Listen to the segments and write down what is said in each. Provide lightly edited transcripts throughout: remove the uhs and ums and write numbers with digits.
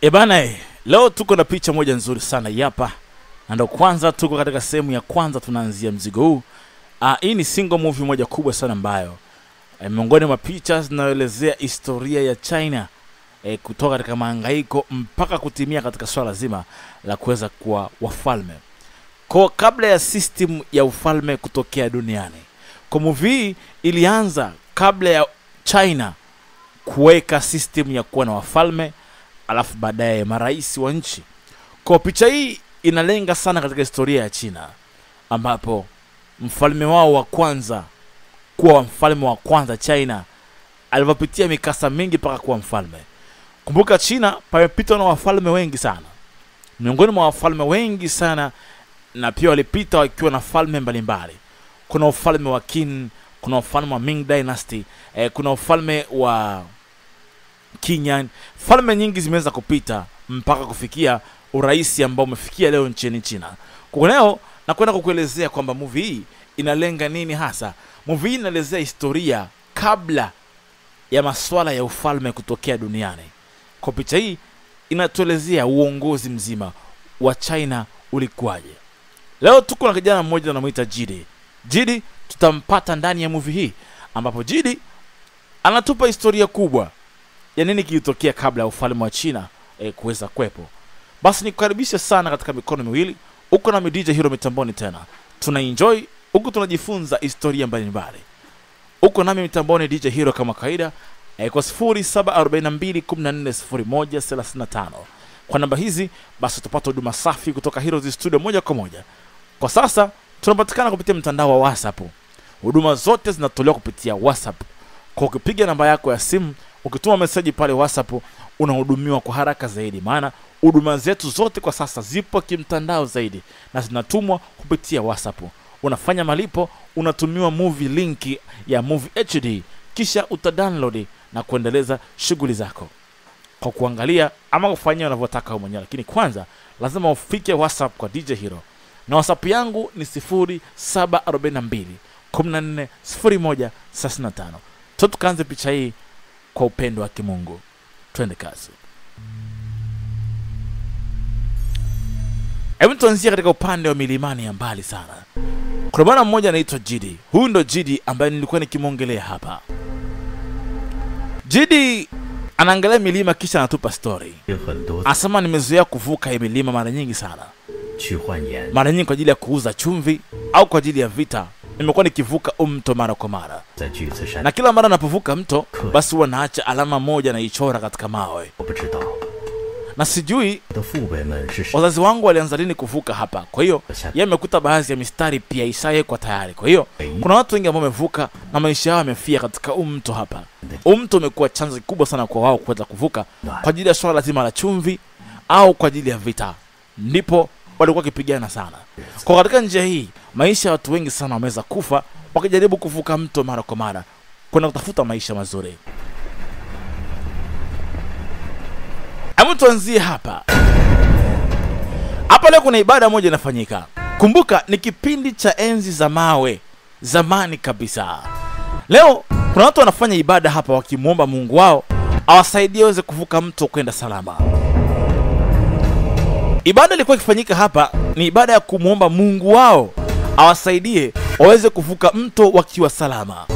Ebana, leo tuko na picha moja nzuri sana hapa. Na ndo kwanza tuko katika sehemu ya kwanza tunaanzia mzigo huu. Hii ni single movie moja kubwa sana ambayo miongoni mwa picha zinaelezea historia ya China kutoka katika mahangaiko mpaka kutimia katika swala zima la kuweza kuwa wafalme. Kwa kabla ya system ya ufalme kutokea duniani. Kwa movie ilianza kabla ya China kuweka system ya kuwa na wafalme, alafu baadaye marais wa nchi. Kwa picha hii inalenga sana katika historia ya China, ambapo mfalme wao wa kwanza kuwa mfalme wa kwanza China alipopitia mikasa mingi mpaka kuwa mfalme. Kumbuka China pamepita na wafalme wengi sana. Miongoni mwa wafalme wengi sana na pia walipita wakiwa na falme mbalimbali. Kuna ufalme wa Qin, kuna ufalme wa Ming Dynasty, kuna ufalme wa Qin. Falme nyingi zimeweza kupita mpaka kufikia uraisi ambao umefikia leo nchini China. Kwa leo nakwenda kukuelezea kwamba movie hii inalenga nini hasa. Movie hii inaelezea historia kabla ya masuala ya ufalme kutokea duniani. Kwa picha hii inatuelezea uongozi mzima wa China ulikuwaje. Leo tuko na kijana mmoja anamuita Jidi. Jidi tutampata ndani ya movie hii, ambapo Jidi anatupa historia kubwa ya nini kilitokea kabla ya ufalme wa China kuweza kwepo. Basi nikukaribisha sana katika mikono miwili. Uko na DJ Hero mitamboni tena. Tunaenjoy, huku tunajifunza historia mbalimbali. Uko nami mitamboni DJ Hero kama kawaida kwa 0742140135. Kwa namba hizi basi tupata huduma safi kutoka Heroes Studio moja kwa moja. Kwa sasa tunapatikana kupitia mtandao wa WhatsApp. Huduma zote zinatolewa kupitia WhatsApp. Kwa ukipiga namba yako ya simu, ukituma message pale WhatsApp, unahudumiwa kwa haraka zaidi, maana huduma zetu zote kwa sasa zipo kimtandao zaidi na zinatumwa kupitia WhatsApp. Unafanya malipo, unatumiwa movie link ya Movie HD, kisha utadownload na kuendeleza shughuli zako kwa kuangalia ama kufanya unavyotaka wewe mwenyewe. Lakini kwanza lazima ufike WhatsApp kwa DJ Hero. Na WhatsApp yangu ni 0742140135. Tukaanze picha hii kwa upendo wa kimungu. Twende kazi. Hebu tuanzie katika upande wa milimani ya mbali sana. Kuna bwana mmoja anaitwa Jidi. Huyu ndo Jidi ambaye nilikuwa nikimuongelea hapa. Jidi anaangalia milima kisha anatupa story. Asema nimezoea kuvuka hii milima mara nyingi sana. Mara nyingi kwa ajili ya kuuza chumvi au kwa ajili ya vita. Nimekuwa nikivuka mto mara kwa mara. Na kila mara napovuka mto basi huwa naacha alama moja na ichora katika mawe. Na sijui wazazi wangu walianza lini kuvuka hapa. Kwa hiyo yeye amekuta baadhi ya mistari pia ishawekwa tayari. Kwa hiyo kuna watu wengi ambao wamevuka na maisha yao yamefia katika mto hapa. Mto umekuwa chanzo kikubwa sana kwa wao kuweza kuvuka kwa ajili ya swala lazima la chumvi au kwa ajili ya vita. Ndipo walikuwa wakipigana sana. Kwa katika njia hii maisha ya watu wengi sana wameweza kufa wakijaribu kuvuka mto mara kwa mara kwenda kutafuta maisha mazuri. Hebu tuanzie hapa. Hapa leo kuna ibada moja inafanyika. Kumbuka ni kipindi cha enzi za mawe, zamani kabisa. Leo kuna watu wanafanya ibada hapa wakimuomba Mungu wao awasaidie waweze kuvuka mto kwenda salama. Ibada ilikuwa ikifanyika hapa ni ibada ya kumuomba Mungu wao awasaidie waweze kuvuka mto wakiwa salama.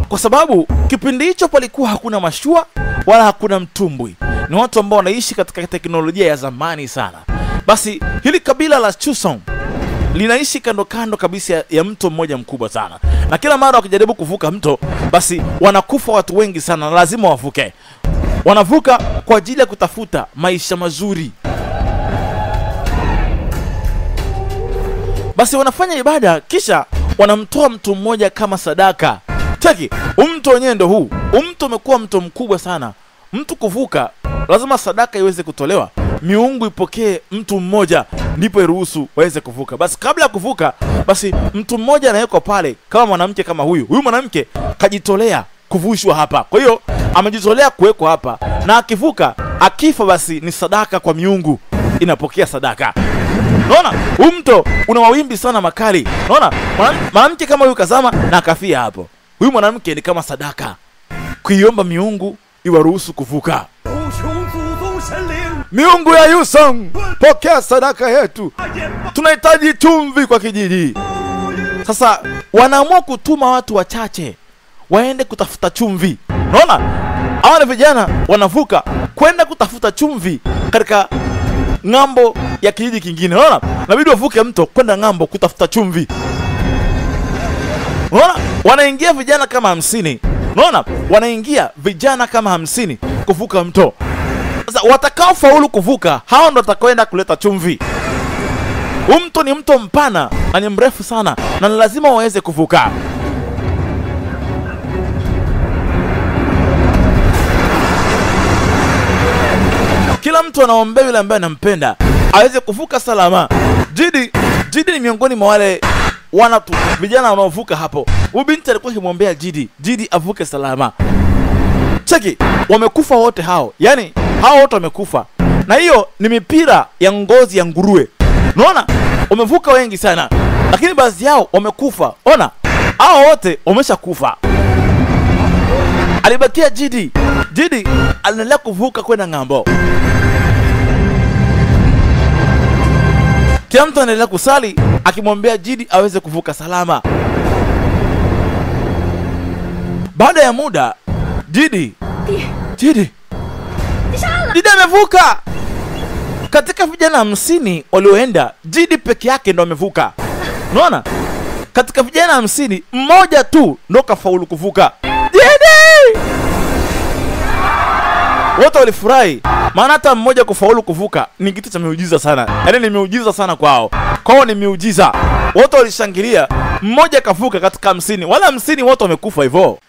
Kwa sababu kipindi hicho palikuwa hakuna mashua wala hakuna mtumbwi. Ni watu ambao wanaishi katika teknolojia ya zamani sana. Basi hili kabila la Chusong linaishi kando kando kabisa ya mto mmoja mkubwa sana. Na kila mara wakijaribu kuvuka mto basi wanakufa watu wengi sana na lazima wavuke. Wanavuka kwa ajili ya kutafuta maisha mazuri. Basi wanafanya ibada kisha wanamtoa mtu mmoja kama sadaka. Cheki, mto wenyewe ndo huu. Mto umekuwa mto mkubwa sana. Mtu kuvuka lazima sadaka iweze kutolewa. Miungu ipokee mtu mmoja ndipo iruhusu waweze kuvuka. Basi kabla ya kuvuka basi mtu mmoja anawekwa pale kama mwanamke kama huyu. Huyu mwanamke kajitolea kuvushwa hapa. Kwa hiyo amejitolea kuwekwa hapa na akivuka akifa basi ni sadaka kwa miungu. Inapokea sadaka. Unaona? Mto una mawimbi sana makali. Unaona? Mwanamke kama huyu kazama na akafia hapo. Huyu mwanamke ni kama sadaka kuiomba miungu iwaruhusu kuvuka. Miungu ya Yusong, pokea sadaka yetu. Tunahitaji chumvi kwa kijiji. Sasa wanaamua kutuma watu wachache waende kutafuta chumvi. Unaona? Hawa vijana wanavuka kwenda kutafuta chumvi katika ngambo ya kijiji kingine. Unaona? Inabidi wavuke mto kwenda ngambo kutafuta chumvi. Unaona? Wanaingia vijana kama 50. Unaona? Wanaingia vijana kama 50 kuvuka mto. Sasa watakao faulu kuvuka, hao ndo watakwenda kuleta chumvi. Mto ni mto mpana na ni mrefu sana na lazima waweze kuvuka. Kila mtu anaombea yule ambaye anampenda aweze kuvuka salama. Jidi ni miongoni mwa wale vijana wanaovuka hapo. Huyu binti alikuwa akimwombea Jidi avuke salama. Cheki, wamekufa wote hao. Yaani hao wote wamekufa. Na hiyo ni mipira ya ngozi ya nguruwe. Unaona? Wamevuka wengi sana. Lakini baadhi yao wamekufa. Ona, hao wote wameshakufa. Alibakia Jidi anaendelea kuvuka kwenda ngambo. Kila mtu anaendelea kusali akimwombea Jidi aweze kuvuka salama. Baada ya muda, Jidi amevuka. Katika vijana 50 walioenda, Jidi peke yake ndo amevuka. Unaona? Katika vijana 50, mmoja tu ndo kafaulu kuvuka. Jidi! Wote walifurahi. Maana hata mmoja kufaulu kuvuka ni kitu cha miujiza sana. Yaani ni miujiza sana kwao. Kwao ni miujiza. Wote walishangilia. Mmoja kavuka katika 50. Wala 50 wote wamekufa hivyo.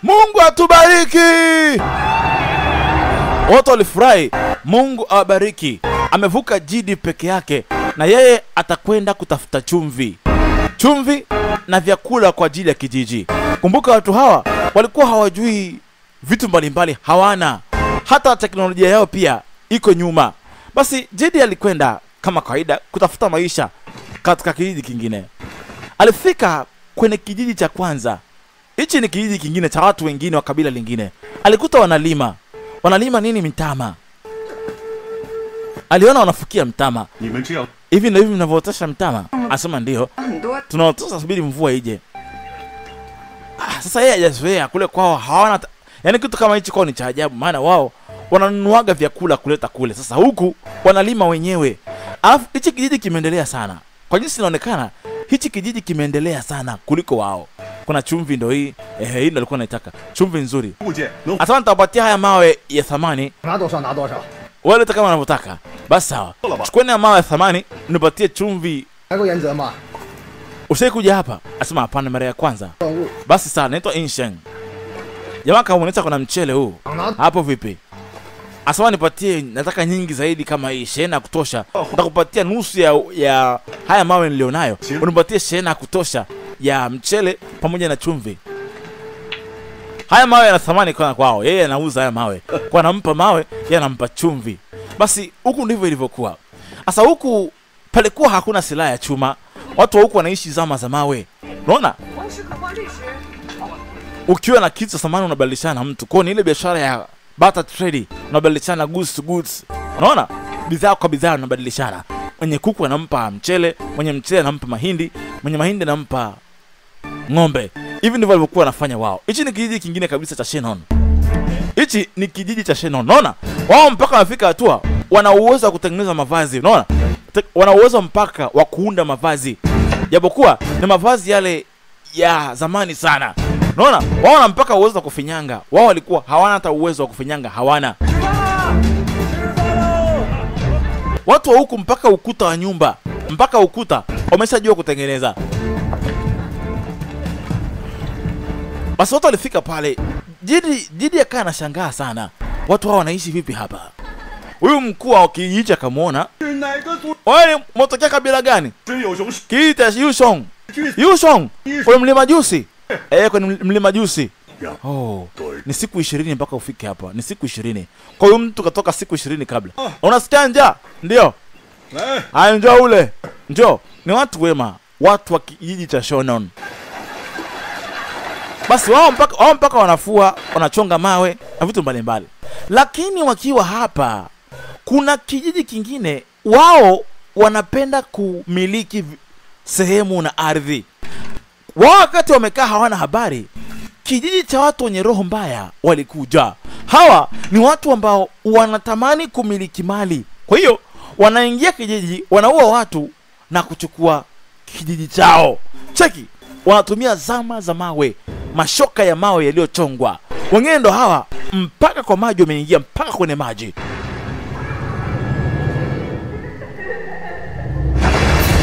Mungu atubariki. Wote walifurahi. Mungu awabariki. Amevuka Jidi peke yake na yeye atakwenda kutafuta chumvi na vyakula kwa ajili ya kijiji. Kumbuka watu hawa walikuwa hawajui vitu mbalimbali, hawana hata teknolojia yao pia iko nyuma. Basi Jidi alikwenda kama kawaida kutafuta maisha katika kijiji kingine. Alifika kwenye kijiji cha kwanza. Hichi ni kijiji kingine cha watu wengine wa kabila lingine. Alikuta wanalima nini? Mtama. Aliona wanafukia mtama. Hivi ndio hivi mnavyootesha mtama? Asema ndio. Tunaotesha subiri mvua ije. Sasa yeye hajazoea kule kwao, hawana yaani kitu kama hichi kwao ni cha ajabu, maana wao wananunuaga vyakula kuleta kule. Sasa huku wanalima wenyewe. Alafu hichi kijiji kimeendelea sana. Kwa jinsi inaonekana hichi kijiji kimeendelea sana kuliko wao. Kuna chumvi ndio hii. Hii ndio alikuwa anaitaka. Chumvi nzuri. Asante, nitapatia haya mawe ya thamani. Wale kama wanavyotaka. Basi sawa. Chukueni mawe ya thamani, nipatie chumvi. Ushaikuja hapa? Asema hapana, mara ya kwanza. Basi sawa, naitwa Insheng. Jamaa kama unataka kuna mchele huu. Hapo vipi? Asema nipatie, nataka nyingi zaidi kama hii, shehena kutosha. Nitakupatia nusu ya haya mawe nilionayo. Unipatie shehena kutosha ya mchele pamoja na chumvi. Haya mawe yana thamani kwa kwao. Yeye anauza haya mawe. Kwa anampa mawe, yeye anampa chumvi. Basi huku ndivyo ilivyokuwa. Sasa huku palikuwa hakuna silaha ya chuma. Watu huku wanaishi zama za mawe. Unaona? Ukiwa na kitu cha thamani unabadilishana na mtu. Kwa ni ile biashara ya barter trade, unabadilishana goods to goods. Unaona? Bidhaa kwa bidhaa unabadilishana. Mwenye kuku anampa mchele, mwenye mchele anampa mahindi, mwenye mahindi anampa ng'ombe. Hivi ndivyo walivyokuwa wanafanya wao. Hichi ni kijiji kingine kabisa cha Shenon. Hichi ni kijiji cha Shenon. Unaona? Wao mpaka wafika hatua wana uwezo wa kutengeneza mavazi. Unaona? Wana uwezo mpaka wa kuunda mavazi. Japokuwa ni mavazi yale ya zamani sana. Unaona? Wao wana mpaka uwezo wa kufinyanga. Wao walikuwa hawana hata uwezo wa kufinyanga, hawana. Watu wa huku mpaka ukuta wa nyumba, mpaka ukuta wameshajua kutengeneza. Basi watu walifika pale. Jidi akaa anashangaa sana. Watu hao wanaishi vipi hapa? Huyu mkuu wa kijiji akamuona. Wewe mtokea kabila gani? Kiita Yusong. Yusong, kwa mlima Jusi. Kwa mlima Jusi. Oh, ni siku 20 mpaka ufike hapa. Ni siku 20. Kwa hiyo mtu katoka siku 20 kabla. Unasikia njaa? Ndio. Njoo ule. Njoo. Ni watu wema, watu wa kijiji cha Shenon. Basi wao mpaka wanafua, wanachonga mawe na vitu mbalimbali. Lakini wakiwa hapa, kuna kijiji kingine wao wanapenda kumiliki sehemu na ardhi. Wao wakati wamekaa hawana habari, kijiji cha watu wenye roho mbaya walikuja. Hawa ni watu ambao wanatamani kumiliki mali. Kwa hiyo wanaingia kijiji, wanaua watu na kuchukua kijiji chao. Cheki, wanatumia zama za mawe, mashoka ya mawe yaliyochongwa. Wengine ndo hawa mpaka kwa maji wameingia, mpaka kwenye maji.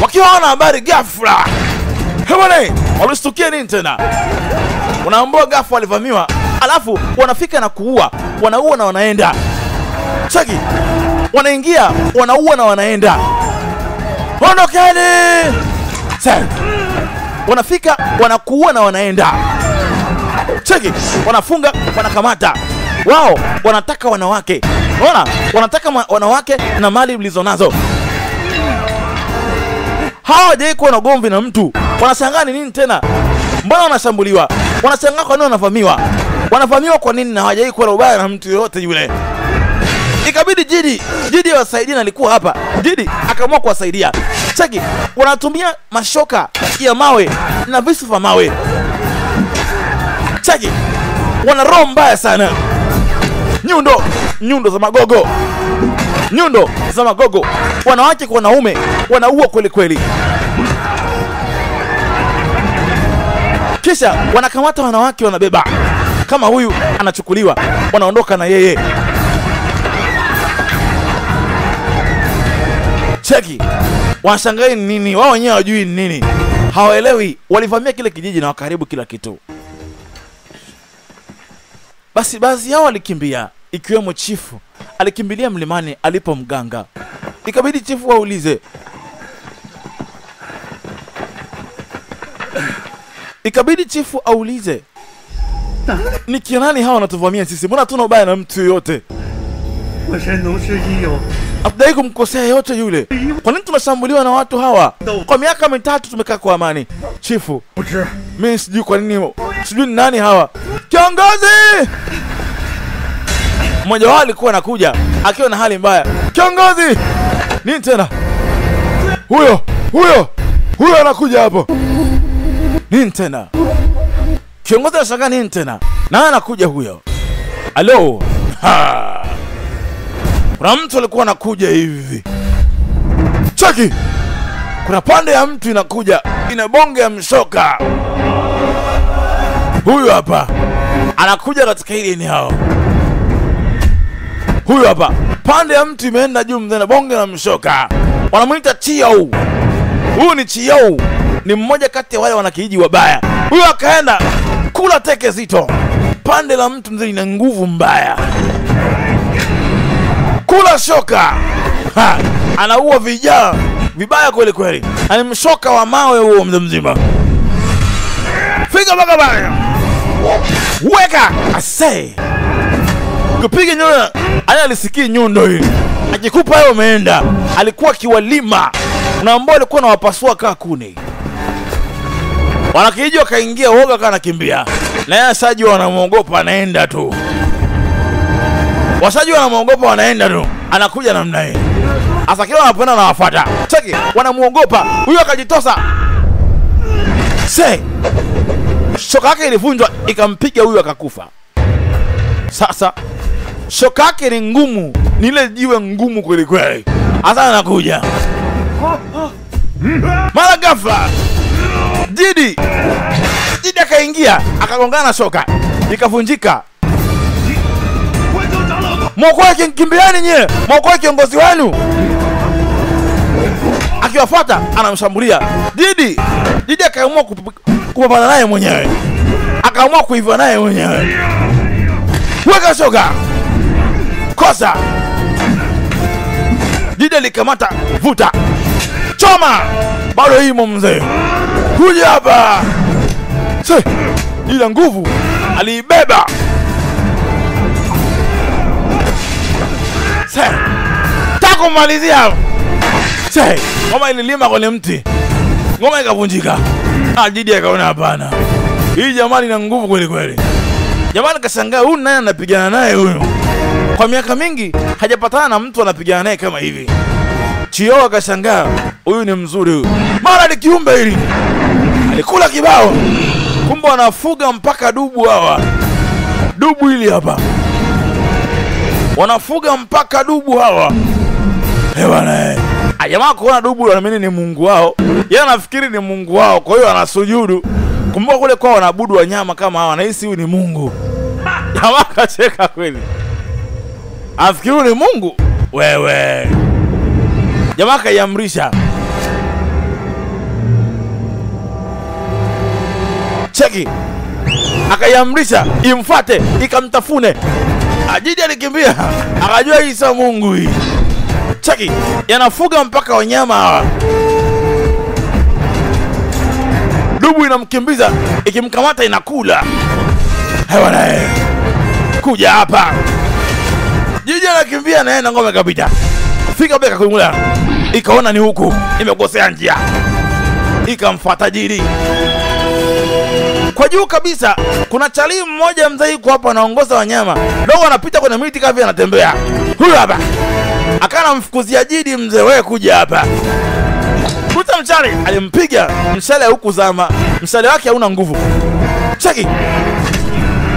Wakiwa wana habari ghafla, hebane, walistukia nini tena? Unaambua ghafla walivamiwa, alafu wanafika na kuua. Wanaua na wanaenda. Cheki, wanaingia, wanaua na wanaenda. Ondokeni! Sasa wanafika, wanakuua na wanaenda. Cheki, wanafunga, wanakamata. Wao wanataka wanawake. Unaona? Wanataka wanawake na mali mlizonazo. Hawajai kuwa na gomvi na mtu. Wanashangaa ni nini tena? Mbona wanashambuliwa? Wanashangaa kwa nini wanavamiwa? Wanavamiwa kwa nini na hawajai kuwa na ubaya na mtu yoyote yule? Ikabidi Jidi wasaidie, na alikuwa hapa. Jidi akaamua kuwasaidia. Cheki, wanatumia mashoka ya mawe na visu vya mawe. Cheki, wana roho mbaya sana. Nyundo za magogo. Nyundo za magogo. Wanawake kwa wanaume, wanaua kweli kweli. Kisha wanakamata wanawake, wanabeba. Kama huyu anachukuliwa, wanaondoka na yeye. Cheki, wanashangai nini? Wao wenyewe hawajui nini. Hawaelewi. Walivamia kile kijiji na wakaribu kila kitu. Basi baadhi yao walikimbia, ikiwemo chifu. Alikimbilia mlimani alipo mganga. Ikabidi chifu waulize. Ni kina nani hawa wanatuvamia sisi? Mbona hatuna ubaya na mtu yoyote? Hatudai kumkosea yote yule. Kwa nini tunashambuliwa na watu hawa? Kwa miaka 3 tumekaa kwa amani. Chifu, mimi sijui kwa nini. Sijui ni nani hawa. Kiongozi! Mmoja wao alikuwa anakuja akiwa na hali mbaya. Kiongozi! Nini tena? Huyo anakuja hapo. Nini tena? Kiongozi anashangaa nini tena? Na anakuja huyo. Halo. Kuna mtu alikuwa anakuja hivi. Cheki, kuna pande ya mtu inakuja, ina bonge ya mshoka. Huyu hapa anakuja katika hili eneo. Huyu hapa pande ya mtu imeenda juu, mzee, na bonge la mshoka. Wanamuita Chiao. Huyu ni Chiao, ni mmoja kati ya wale wanakijiji wabaya. Huyu akaenda kula teke zito. Pande la mtu, mzee, ina nguvu mbaya. Kula shoka. Anaua vijana vibaya kweli kweli. Ani mshoka wa mawe huo, mzee mzima. Figa baka baya. Weka asay. Kupiga nyundo. Alisikia nyundo hii. Akikupa hayo umeenda. Alikuwa kiwalima. Na ambao alikuwa anawapasua kaa kuni. Wanakijiji wakaingia, woga kana kimbia. Na yeye asaji wanamuogopa, anaenda tu. Wasaji wanamuogopa, wanaenda tu. Anakuja namna hii. Asa kila wanapenda na wafuata. Cheki, wanamuogopa. Huyo akajitosa. Shoka yake ilivunjwa, ikampiga huyo akakufa. Sasa shoka yake ni ngumu, ni ile jiwe ngumu kweli kweli. Asa anakuja. Mara ghafla Jidi akaingia, akagongana na shoka, ikavunjika. Mwokoe kimbiani nye, mwokoe kiongozi wenu. Akiwafuata anamshambulia. Jidi akaamua kupambana naye mwenyewe. Akaamua kuiva naye mwenyewe. Weka shoka. Kosa. Jidi alikamata, vuta. Choma. Bado himo mzee. Kuja hapa. Ila nguvu aliibeba. Tako malizia. Ngoma ililima kwenye mti. Ngoma ikavunjika. Jidi akaona hapana. Hii jamani ina nguvu kweli kweli. Jamani kashangaa huyu naye anapigana naye huyu. Kwa miaka mingi hajapatana na mtu anapigana naye kama hivi. Chio akashangaa huyu ni mzuri huyu. Mara ni kiumbe hili. Alikula kibao. Kumbe wanafuga mpaka dubu hawa. Dubu hili hapa. Wanafuga mpaka dubu hawa. Bwana. Jamaa kuona dubu wanaamini ni Mungu wao. Yeye anafikiri ni Mungu wao, kwa hiyo anasujudu. Kumbuka kule kwao wanaabudu wanyama kama hawa, anahisi huyu ni Mungu. Jamaa kacheka kweli. Afikiri ni Mungu? Wewe. Jamaa kaiamrisha. Cheki. Akaiamrisha imfuate, ikamtafune. Ajiji alikimbia. Akajua hii sio Mungu hii. Cheki, yanafuga mpaka wanyama hawa. Dubu inamkimbiza, ikimkamata inakula. Bwana. Kuja hapa. Jiji anakimbia na yeye na ngome kapita. Fika beka kuimula. Ikaona ni huku, imekosea njia. Ikamfuata jiji. Kwa juu kabisa kuna chali mmoja mzee yuko hapa anaongoza wanyama. Dogo anapita kwenye miti kavi anatembea. Huyu hapa. Akana mfukuzia jidi mzee, wewe kuja hapa. Kuta mshale alimpiga, mshale huku zama. Mshale wake hauna nguvu. Cheki.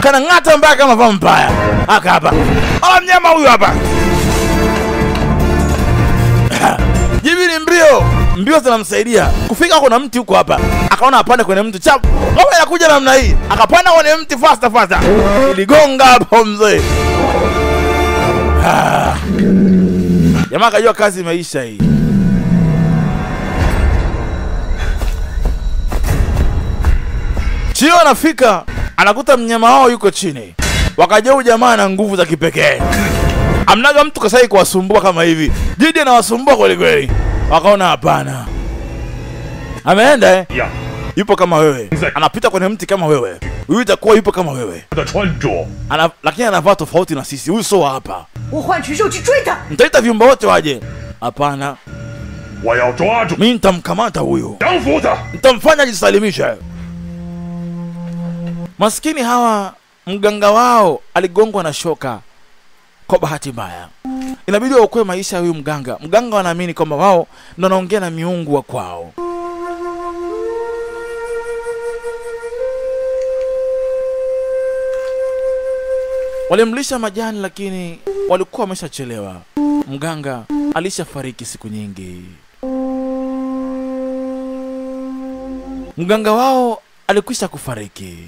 Kana ngata mbaya kama vampire. Aka hapa. Ala mnyama huyu hapa. Jibi ni mbio. Mbio zinamsaidia. Kufika kuna mti huko hapa. Akaona apande kwenye mti. Chap. Ngoma inakuja namna hii. Akapanda kwenye mti faster. Iligonga hapo mzee. Jamaa kajua kazi imeisha hii. Chio anafika, anakuta mnyama wao yuko chini. Wakajua jamaa na nguvu za kipekee. Amnaga mtu kasai kuwasumbua kama hivi. Jidi anawasumbua kweli kweli. Wakaona hapana. Ameenda Yeah. Yupo kama wewe. Anapita kwenye mti kama wewe. Huyu itakuwa yupo kama wewe. Lakini anavaa tofauti na sisi. Huyu sio hapa. Nitaita viumbe wote waje. Hapana. Mimi nitamkamata huyu. Nitamfanya jisalimishe. Maskini hawa, mganga wao aligongwa na shoka kwa bahati mbaya. Inabidi waokoe maisha ya huyu mganga. Mganga wanaamini kwamba wao ndio wanaongea na miungu wa kwao. Walimlisha majani lakini walikuwa wameshachelewa. Mganga alishafariki siku nyingi. Mganga wao alikwisha kufariki.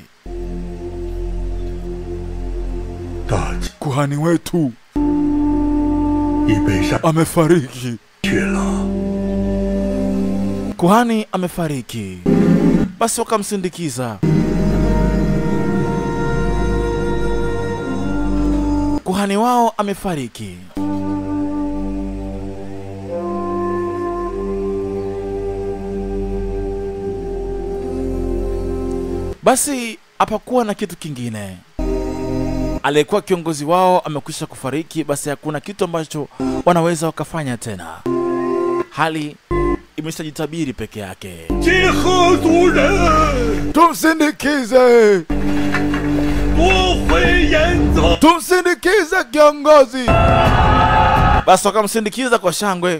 Kuhani wetu amefariki. Kuhani amefariki. Basi wakamsindikiza. Kuhani wao amefariki. Basi hapakuwa na kitu kingine. Aliyekuwa kiongozi wao amekwisha kufariki, basi hakuna kitu ambacho wanaweza wakafanya tena. Hali imeshajitabiri peke yake. Tumsindikize. Tumsindikize kiongozi. Basi wakamsindikiza kwa shangwe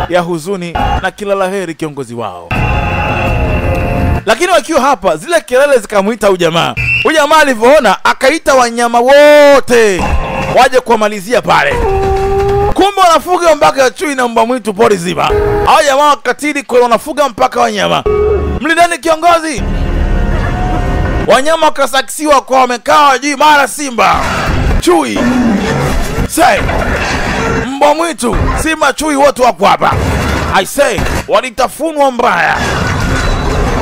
ya huzuni na kila laheri kiongozi wao. Lakini wakiwa hapa, zile kelele zikamuita huyu jamaa. Huyu jamaa alivyoona akaita wanyama wote waje kuamalizia pale. Kumbe wanafuga mpaka chui na mbwa mwitu pori zima. Hao jamaa wakatili kwa wanafuga mpaka wanyama. Mlindani kiongozi. Wanyama wakasaksiwa kwa wamekaa juu, mara simba, chui, say, mbwa mwitu, simba, chui wote wako hapa. I say, walitafunwa mbaya.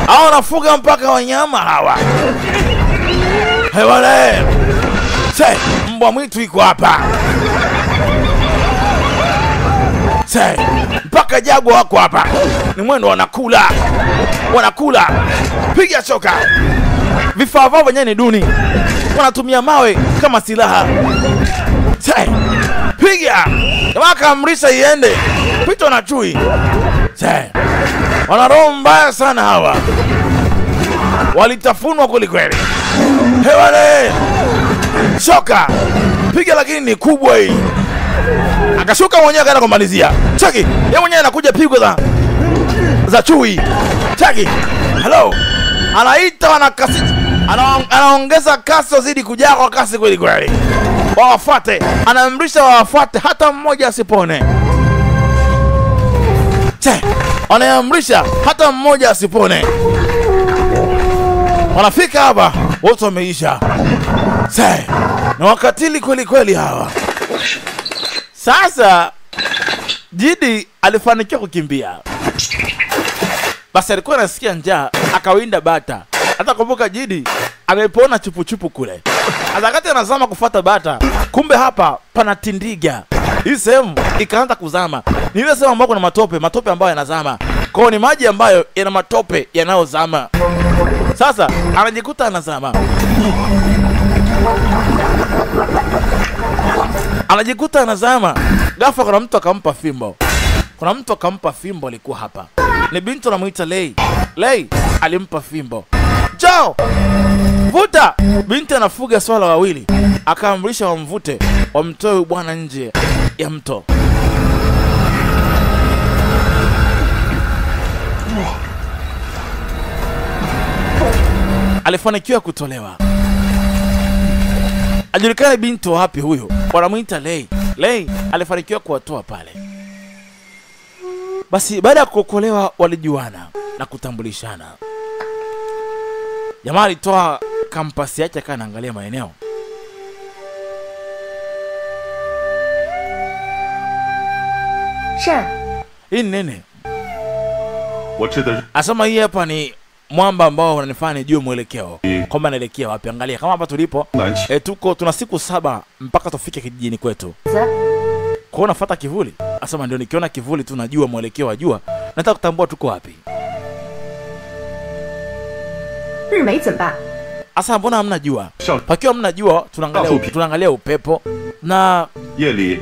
Hao wanafuga mpaka wanyama hawa. Wale. Say, mbwa mwitu iko hapa. Say, mpaka jagwa wako hapa. Ni mwendo wanakula. Wanakula. Piga choka. Vifaa vao wenyewe ni duni. Wanatumia mawe kama silaha. Say, piga. Kama kaamrisha iende. Pito na chui. Say, wana roho mbaya sana hawa. walitafunwa kweli kweli. Hewale shoka piga, lakini ni kubwa hii. Akashuka mwenyewe akaenda kumalizia. Cheki yeye mwenyewe anakuja pigo za chui. Cheki hello anaita wanakasi, anaongeza kasi zidi kujaa kwa kasi kweli kweli. Wawafuate, anaamrisha wawafuate, hata mmoja asipone. Anaamrisha hata mmoja asipone. Wanafika hapa wote wameisha. Na wakatili kweli kweli hawa. Sasa Jidi alifanikiwa kukimbia. Basi alikuwa anasikia njaa, akawinda bata. Hata kumbuka Jidi amepona chupu kule. Azakati anazama kufuata bata, kumbe hapa pana tindiga. Hii sehemu ikaanza kuzama. Ni ile sehemu ambayo kuna matope ambayo yanazama. Kwa hiyo ni maji ambayo yana matope yanayozama. Sasa anajikuta anazama. Anajikuta anazama. Ghafla kuna mtu akampa fimbo. Alikuwa hapa. Ni binti anamuita Lei. Lei alimpa fimbo. Njoo! Vuta! Binti anafuga swala wawili. Akaamrisha wamvute, wamtoe bwana nje ya mto. Alifanikiwa kutolewa. Ajulikane binti wapi huyo. Wanamuita Lei. Lei alifanikiwa kuwatoa pale. Basi baada ya kuokolewa walijuana na kutambulishana. Jamaa alitoa kampasi yake akawa anaangalia maeneo. Hii nene. Asema hii hapa ni mwamba ambao unanifanya nijue mwelekeo. Kwamba naelekea wapi. Angalia kama hapa tulipo. Tuna siku 7 mpaka tufike kijijini kwetu. Kwa hiyo nafuata kivuli. Asema ndio nikiona kivuli tu najua mwelekeo wa jua. Nataka kutambua tuko wapi. Asa mbona hamna jua? Pakiwa hamna jua tunaangalia upepo na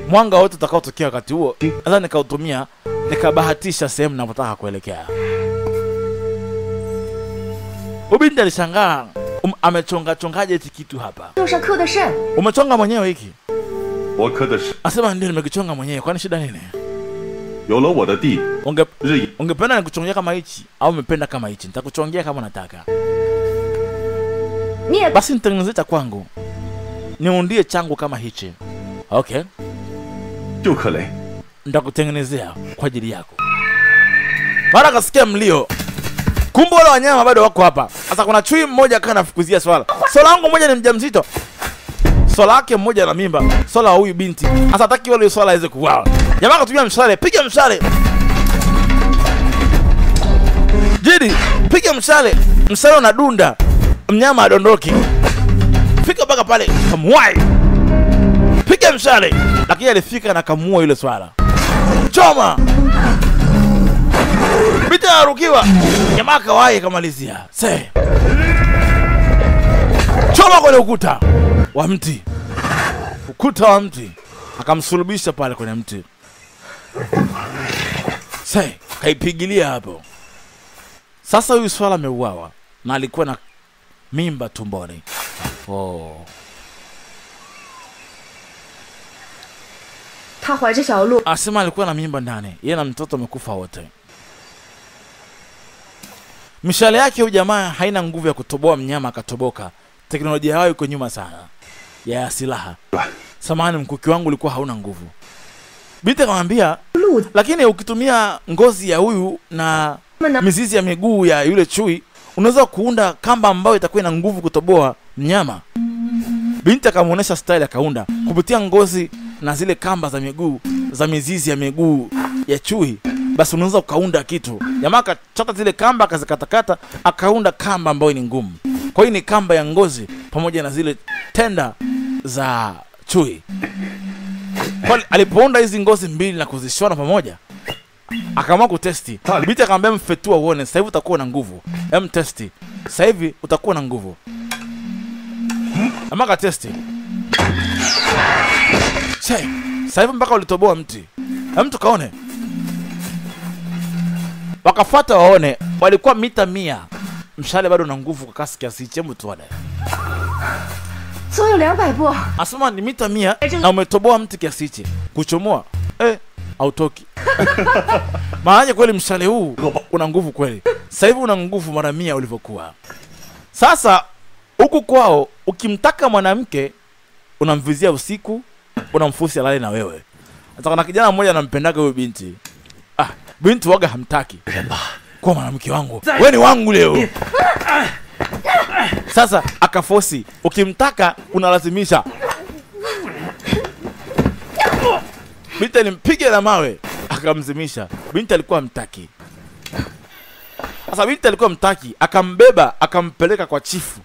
mwanga wote utakaotokea wakati huo. Sasa nikautumia nikabahatisha sehemu ninapotaka kuelekea. Ubinti alishangaa, amechongaje hiki kitu hapa? Umechonga mwenyewe hiki? Asema ndio nimekichonga mwenyewe. Kwani shida nini? Ungependa nikuchongea kama hichi au umependa kama hichi? Nitakuchongea kama unataka. Basi nitengenezee cha kwangu. Niundie changu kama hichi. Okay. Nitakutengenezea kwa ajili yako. Mara kasikia mlio. Kumbe wale wanyama bado wako hapa. Sasa kuna chui mmoja kana fukuzia swala. Swala wangu mmoja ni mjamzito. Swala yake mmoja na mimba. Swala wa huyu binti. Sasa hataki wale swala aweze kuuawa. Jamaa akatumia mshale, piga mshale. Jidi, piga mshale. Mshale unadunda. Mnyama adondoki. Fika mpaka pale, kamuai. Piga mshale. Lakini alifika na kamuua yule swala. Choma. Binti anarukiwa. Jamaa kawahi kamalizia. Choma kwenye ukuta wa mti. Ukuta wa mti. Akamsulubisha pale kwenye mti. Kaipigilia hapo. Sasa huyu swala ameuawa na alikuwa na mimba tumboni. Asema alikuwa na mimba ndani. Yeye na mtoto wamekufa wote. Mishale yake huyu jamaa haina nguvu ya kutoboa mnyama akatoboka. Teknolojia yao iko nyuma sana ya silaha. Samahani, mkuki wangu ulikuwa hauna nguvu. Binti akamwambia, lakini ukitumia ngozi ya huyu na mizizi ya miguu ya yule chui unaweza kuunda kamba ambayo itakuwa ina nguvu kutoboa mnyama. Binti akamuonesha style akaunda kupitia ngozi na zile kamba za miguu za mizizi ya miguu ya chui. Basi unaweza ukaunda kitu. Jamaa akachota zile kamba akazikatakata akaunda kamba ambayo ni ngumu. Kwa hiyo ni kamba ya ngozi pamoja na zile tenda za chui. Kwa alipounda hizi ngozi mbili na kuzishona pamoja, akaamua kutesti. Binti akamwambia mfetua uone, sasa hivi utakuwa na nguvu. Testi. Sasa hivi utakuwa na nguvu. Amaka testi. Sasa hivi mpaka ulitoboa mti. Mtu kaone. Wakafuata waone, walikuwa mita 100 mshale bado una nguvu kwa kasi kiasi hicho, hebu tuone. 总有200步。 Asema ni mita 100 na umetoboa mti kiasi hicho. Kuchomoa autoki. Maana kweli mshale huu una nguvu kweli. Sasa hivi una nguvu mara 100 ulivyokuwa. Sasa huku kwao ukimtaka mwanamke unamvizia usiku, unamfusi alale na wewe. Hata kuna kijana mmoja anampendaga huyo binti. Binti waga hamtaki. Kwa mwanamke wangu, wewe ni wangu leo. Sasa akafosi, ukimtaka unalazimisha. Binti alimpige na mawe, akamzimisha. Binti alikuwa mtaki. Sasa binti alikuwa mtaki, akambeba, akampeleka kwa chifu.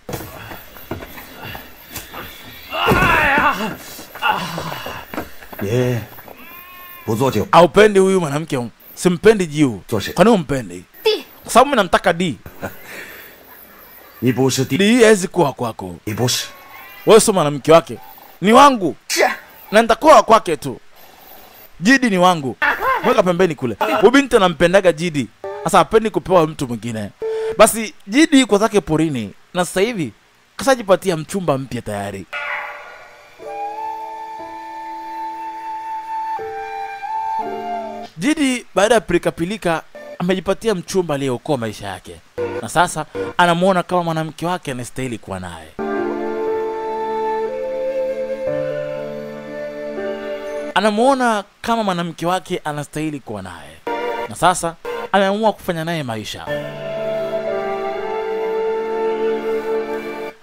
Aupendi huyu mwanamke, simpendi Jiu. Kwa nini umpendi? Kwa sababu mimi namtaka D. D hawezi kuwa kwako. Wewe sio mwanamke wake. Ni wangu. Na nitakuwa kwake tu. Jidi ni wangu. Mweka pembeni kule. Huyu binti anampendaga Jidi. Sasa hapendi kupewa mtu mwingine. Basi Jidi kwa zake porini, na sasa hivi kasajipatia mchumba mpya tayari. Jidi baada ya pilika amejipatia mchumba aliyeokoa maisha yake. Na sasa anamuona kama mwanamke wake anastahili kuwa naye. Anamuona kama mwanamke wake anastahili kuwa naye. Na sasa ameamua kufanya naye maisha.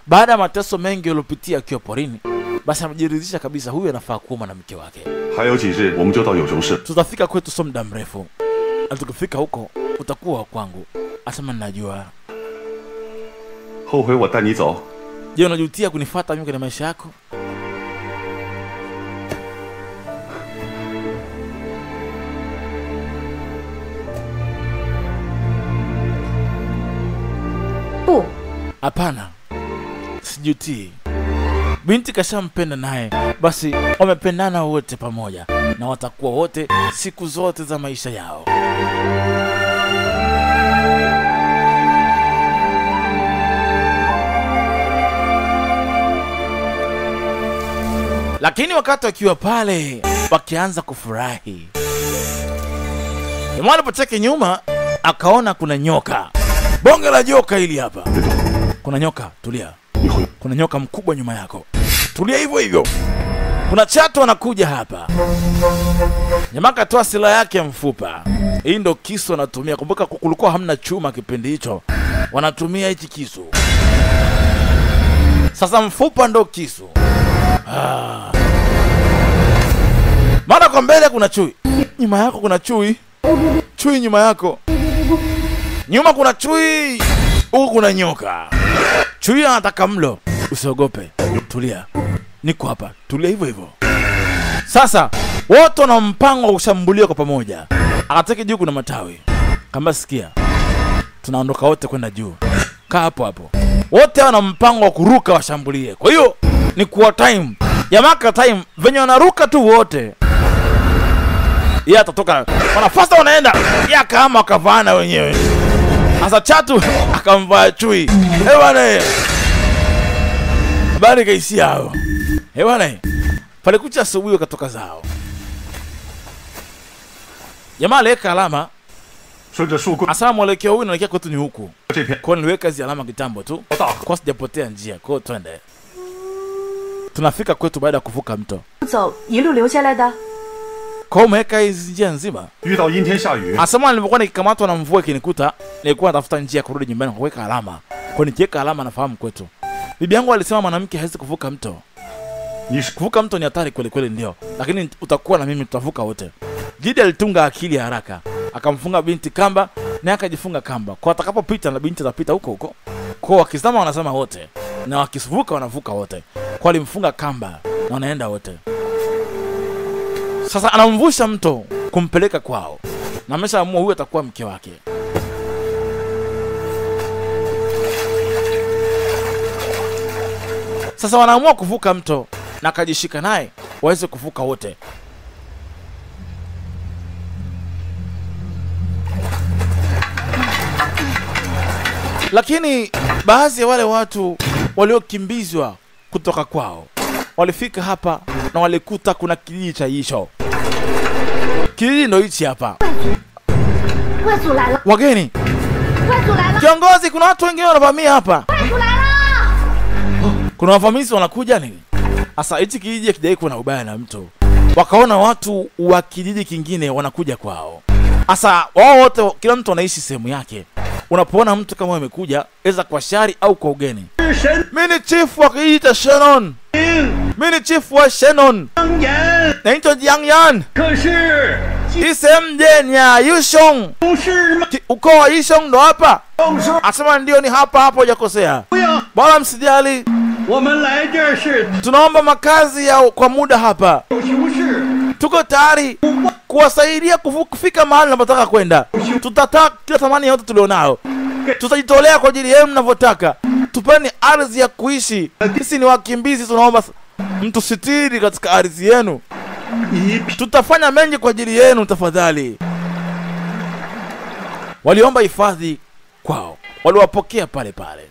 Baada ya mateso mengi yaliyopitia akiwa porini, basi amejiridhisha kabisa huyu anafaa kuwa mwanamke wake. Tutafika kwetu sio muda mrefu. Na tukifika huko utakuwa kwangu. Asema ninajua. Je, unajutia kunifuata mimi kwenye maisha yako? Hapana. Sijutii. Binti kashampenda naye, basi wamependana wote pamoja na watakuwa wote siku zote za maisha yao. Lakini wakati wakiwa pale wakianza kufurahi, mwana pocheke nyuma akaona kuna nyoka. Bonge la joka hili hapa. Kuna nyoka, tulia. Kuna nyoka mkubwa nyuma yako. Tulia hivyo hivyo. Kuna chatu anakuja hapa. Jamaa katoa silaha yake ya mfupa. Hii ndo kisu anatumia. Kumbuka kulikuwa hamna chuma kipindi hicho. Wanatumia hichi kisu. Sasa mfupa ndo kisu. Mara kwa mbele kuna chui. Nyuma yako kuna chui. Chui nyuma yako. Nyuma kuna chui. Huku kuna nyoka. Chui anataka mlo. Usiogope. Tulia. Niko hapa. Tulia hivyo hivyo. Sasa wote wana mpango wa kushambulia kwa pamoja. Akateke juu kuna matawi. Kamba sikia. Tunaondoka wote kwenda juu. Kaa hapo hapo. Wote wana mpango wa kuruka washambulie. Kwa hiyo ni kuwa time. Yamaka time venye wanaruka tu wote. Yeye atatoka. Wanafasta wanaenda. Yeye kama akavana wenyewe. Asa chatu akamvaa chui. Bwana. Habari kaisi yao. Bwana. Pale kucha asubuhi wakatoka zao. Jamaa aleka alama. Asa mwelekeo huu unaelekea kwetu ni huku. Kwa niliweka hizo alama kitambo tu. Kwa sijapotea njia. Kwa hiyo twende. Tunafika kwetu baada ya kuvuka mto. Kwa umeweka hizi njia nzima. Asema nilipokuwa nikikamatwa na mvua ikinikuta, nilikuwa natafuta njia kurudi nyumbani kwa kuweka alama. Kwa nikiweka alama nafahamu kwetu. Bibi yangu alisema mwanamke hawezi kuvuka mto. Kuvuka mto ni hatari kweli kweli ndio. Lakini utakuwa na mimi tutavuka wote. Jidi alitunga akili ya haraka. Akamfunga binti kamba na akajifunga kamba. Kwa atakapopita na binti atapita huko huko. Kwa wakisema wanasema wote. Na wakisivuka wanavuka wote. Kwa alimfunga kamba na wanaenda wote. Sasa anamvusha mto kumpeleka kwao. Na ameshaamua huyu atakuwa mke wake. Sasa wanaamua kuvuka mto na akajishika naye waweze kuvuka wote. Lakini baadhi ya wale watu waliokimbizwa kutoka kwao walifika hapa na walikuta kuna kijiji cha Yishou. Kijiji ndo hichi hapa. Wageni. Kiongozi, kuna watu wengine wanavamia hapa. Kuna wavamizi wanakuja nini? Asa hichi kijiji hakijai kuwa na ubaya na mtu. Wakaona watu wa kijiji kingine wanakuja kwao. Asa wao wote, kila mtu anaishi sehemu yake. Unapoona mtu kama amekuja, eza kwa shari au kwa ugeni. Mimi ni chief wa kijiji cha Shannon. Mimi ni chief wa Shannon. Naitwa Jiang Yan. Hii sehemu ni ya Yishou. Ukoo wa Yishou ndo hapa? Asema ndio, ni hapa hapo, hujakosea. Bwana msijali. Tunaomba makazi ya kwa muda hapa. Tuko tayari kuwasaidia kufika mahali mnapotaka kwenda. Tutataka kila thamani yote tulionao. Tutajitolea kwa ajili yenu mnavyotaka. Tupeni ardhi ya kuishi. Sisi ni wakimbizi, tunaomba mtu sitiri katika ardhi yenu. Tutafanya mengi kwa ajili yenu, tafadhali. Waliomba hifadhi kwao. Waliwapokea pale pale.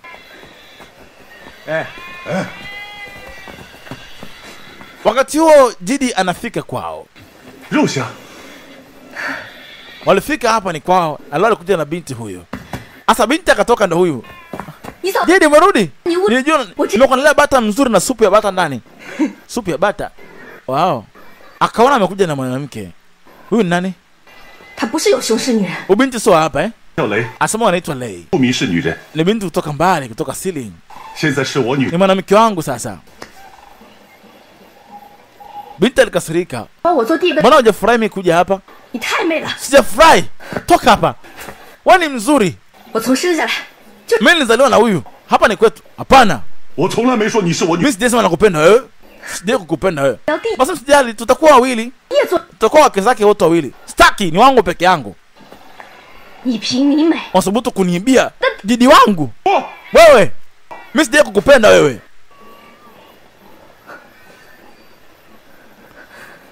Wakati huo Jidi anafika kwao. Walifika hapa ni kwao. Alikuja na binti huyo. Asa binti akatoka ndo huyu. Jidi, umerudi? Nilijua nimekuandalia bata mzuri na supu ya bata ndani. Supu ya bata. Wow. Akaona amekuja na mwanamke. Huyu ni nani? Ubinti sio hapa eh? Asema anaitwa Lei. Ni binti kutoka mbali, kutoka Siling. Ni mwanamke wangu sasa. Binti alikasirika. Mbona hujafurahi mimi kuja hapa? Sijafurahi. Toka hapa. Wewe ni mzuri. Mimi nilizaliwa na huyu. Hapa ni kwetu. Hapana. Mimi sijasema nakupenda wewe. Sijai kukupenda wewe. Basi msijali, tutakuwa wawili. Tutakuwa wake zake wote wawili. Staki, ni wangu peke yangu. Wasubutu kuniibia Jidi wangu. Wewe. Mimi sijai kukupenda wewe.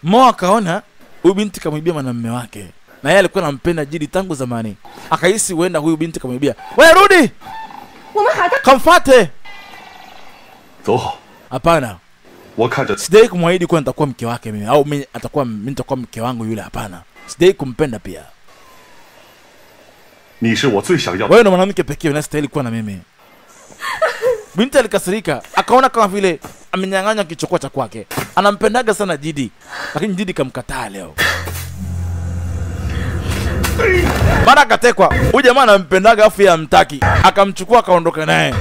Mo akaona huyu binti kamwibia mwanamume wake. Na yeye alikuwa anampenda Jidi tangu zamani. Akahisi huenda huyu binti kamwibia. Wewe rudi. Kamfuate. Hapana. Sidai kumwahidi kuwa nitakuwa mke wake mimi, au mimi nitakuwa mke wangu yule, hapana. Sidai kumpenda pia. Wewe ndo mwanamke pekee unastahili kuwa na mimi. Binti alikasirika, akaona kama vile amenyang'anya kichokwa cha kwake. Anampendaga sana Jidi, lakini Jidi kamkataa leo. Mara akatekwa. Huyu jamaa anampendaga afu yeye hamtaki. Akamchukua akaondoka naye.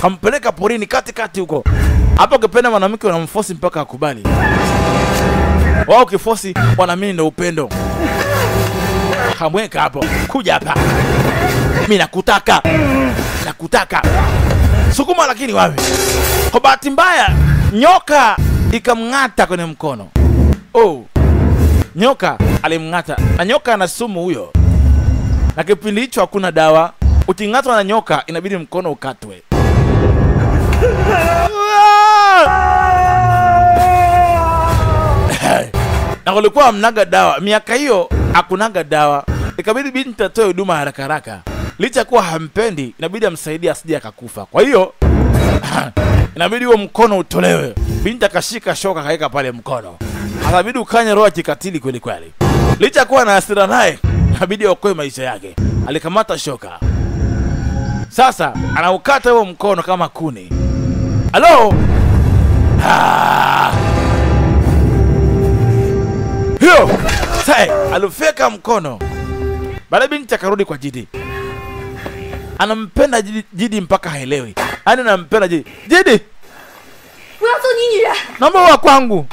Kampeleka porini kati huko. Hapo ukipenda mwanamke unamforce mpaka akubali. Wao ukiforce wanaamini ndio upendo. Kamweka hapo. Kuja hapa. Mimi nakutaka. Sukuma lakini wapi? Kwa bahati mbaya nyoka ikamng'ata kwenye mkono. Oh. Nyoka alimng'ata. Na nyoka ana sumu huyo. Na kipindi hicho hakuna dawa. Uking'atwa na nyoka inabidi mkono ukatwe. Na kulikuwa hamnaga dawa. Miaka hiyo hakunaga dawa. Ikabidi binti atoe huduma haraka. Licha kuwa hampendi, inabidi amsaidie asije akakufa. Kwa hiyo inabidi huo mkono utolewe. Binti akashika shoka kaeka pale mkono. Inabidi ukanye roho kikatili kweli kweli. Licha kuwa na hasira naye, inabidi aokoe maisha yake. Alikamata shoka. Sasa anaukata huo mkono kama kuni. Halo? Hiyo! Sai, alifeka mkono. Baada binti akarudi kwa Jidi. Anampenda Jidi mpaka haelewi. Yaani anampenda Jidi. Jidi! Naomba wa kwangu.